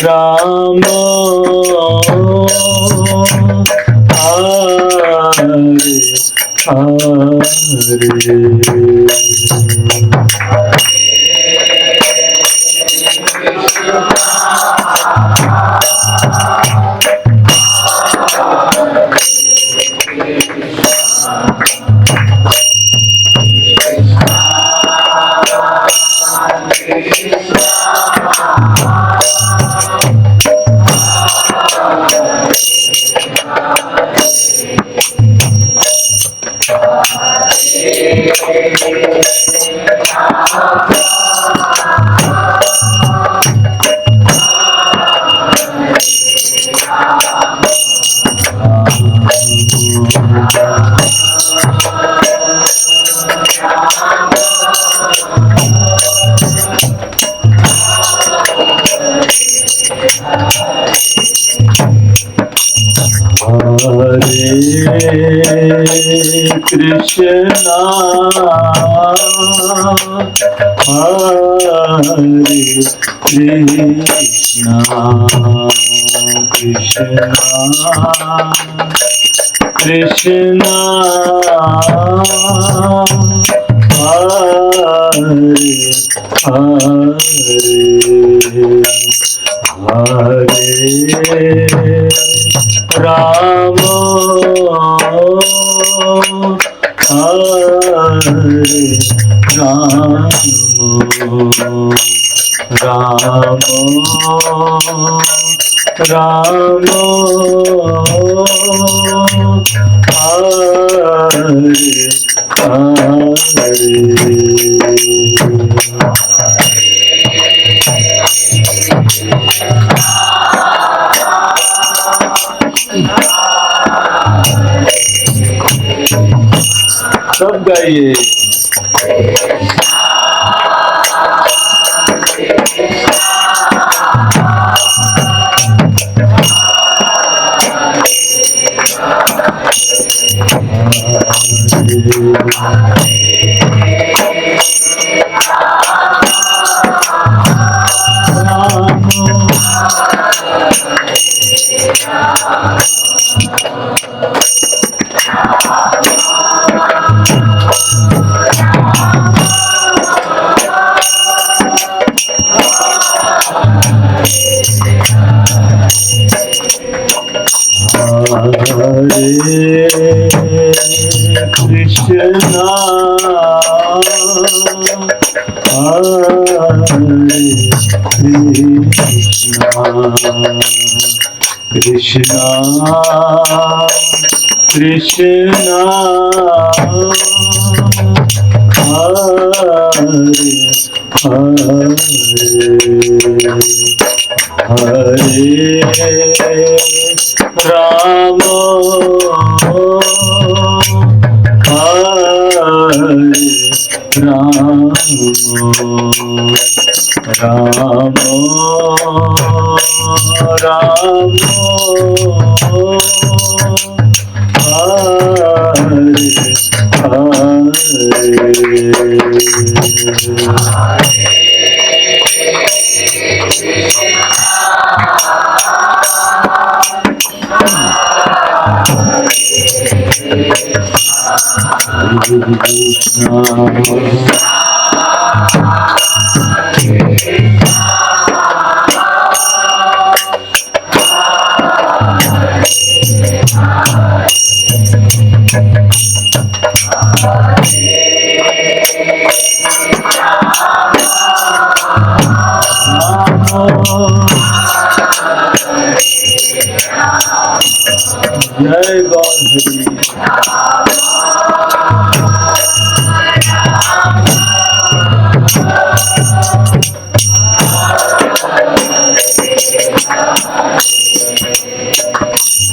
राम हरे कृष्णा हरे कृष्णा कृष्णा कृष्णा हरे हरे राम हरे राम राम राम हरे सब गाइए। Krishna Krishna Hare Hare Rama Hare Rama Rama Rama Jai God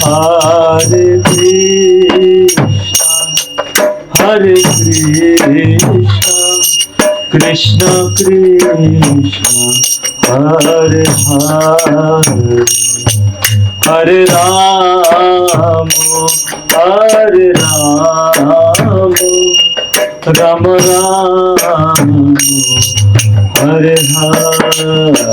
Hare Hare Krishna Krishna Hare Hare Hare Ram Hare Ram Ram Ram Hare Hare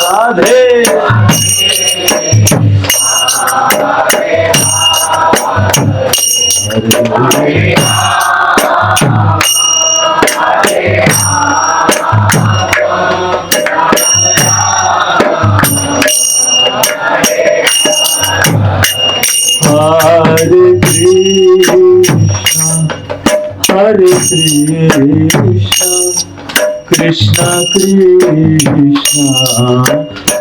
Radhe Hare Krishna Krishna Krishna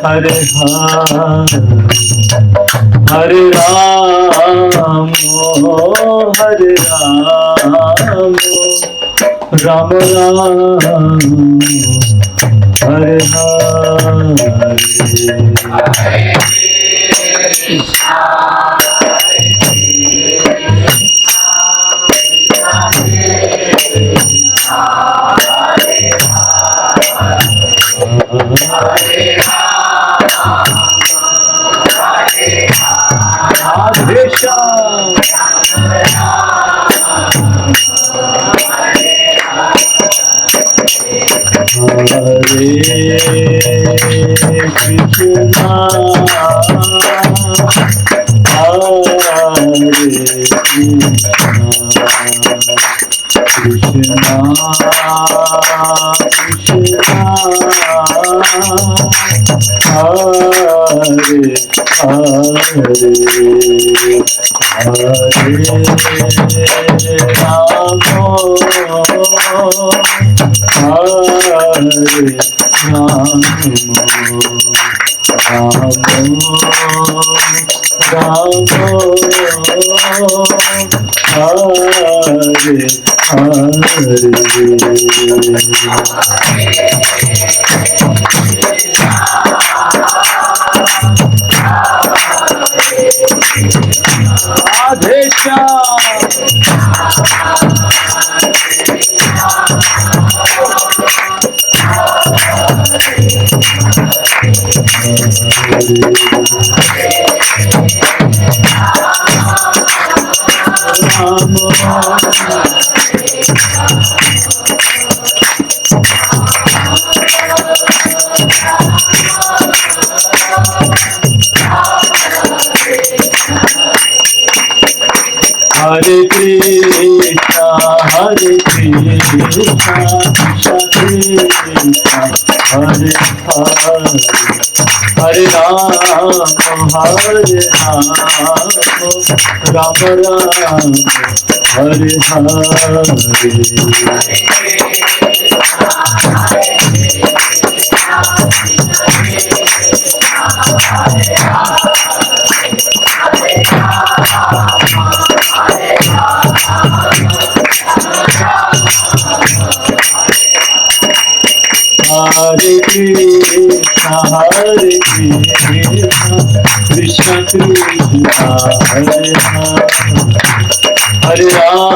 Hare Hare Hare Ram Hare Ram Ram Ram Hare Hare Hare Krishna, Hare Krishna, Krishna Krishna, Hare Hare. हरे राम हरे राम राम राम हरे हरे कृष्णा कृष्ण कृष्णा हरे हरे राम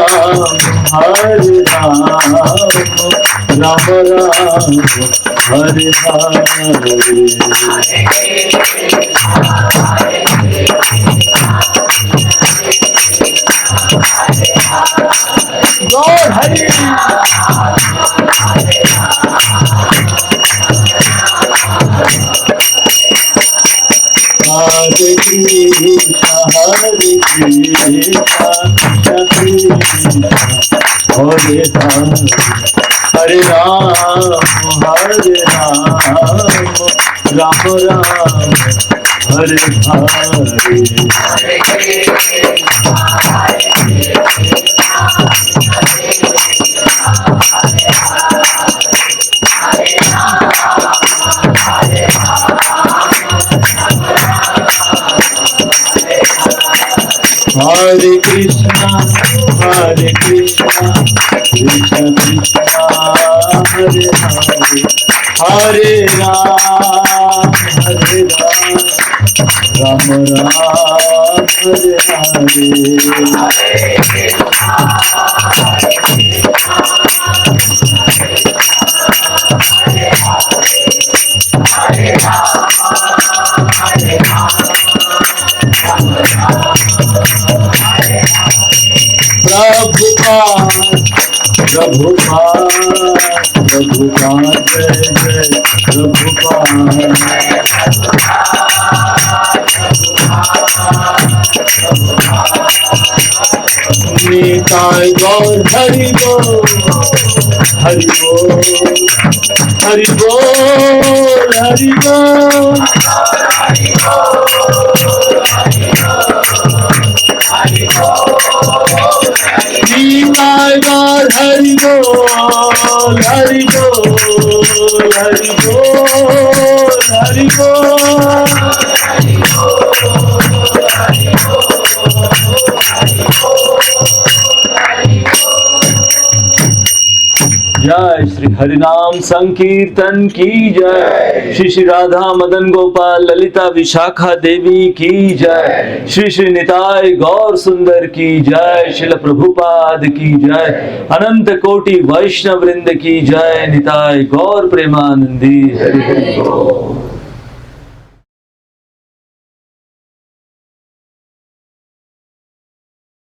राम राम हरे लॉर्ड हरे हरे कृष्णा हरे हरे राम राम राम हरे हरे कृष्णा कृष्ण कृष्णा हरे हरे राम राम राम हरे प्रभुपाद जय जय प्रभुपाद निताय गौर हरि बोल हरि बोल हरि बोल हरि बोल निताय गौर हरि बोल हरि बोल हरि बोल हरि बोल जय श्री हरिनाम संकीर्तन की जय। श्री श्री राधा मदन गोपाल ललिता विशाखा देवी की जय। श्री श्री निताय गौर सुंदर की जय। श्रील प्रभुपाद की जय। अनंत कोटि वैष्णव वृंद की जय। निताय गौर प्रेमानंदी हरि हरि बोल।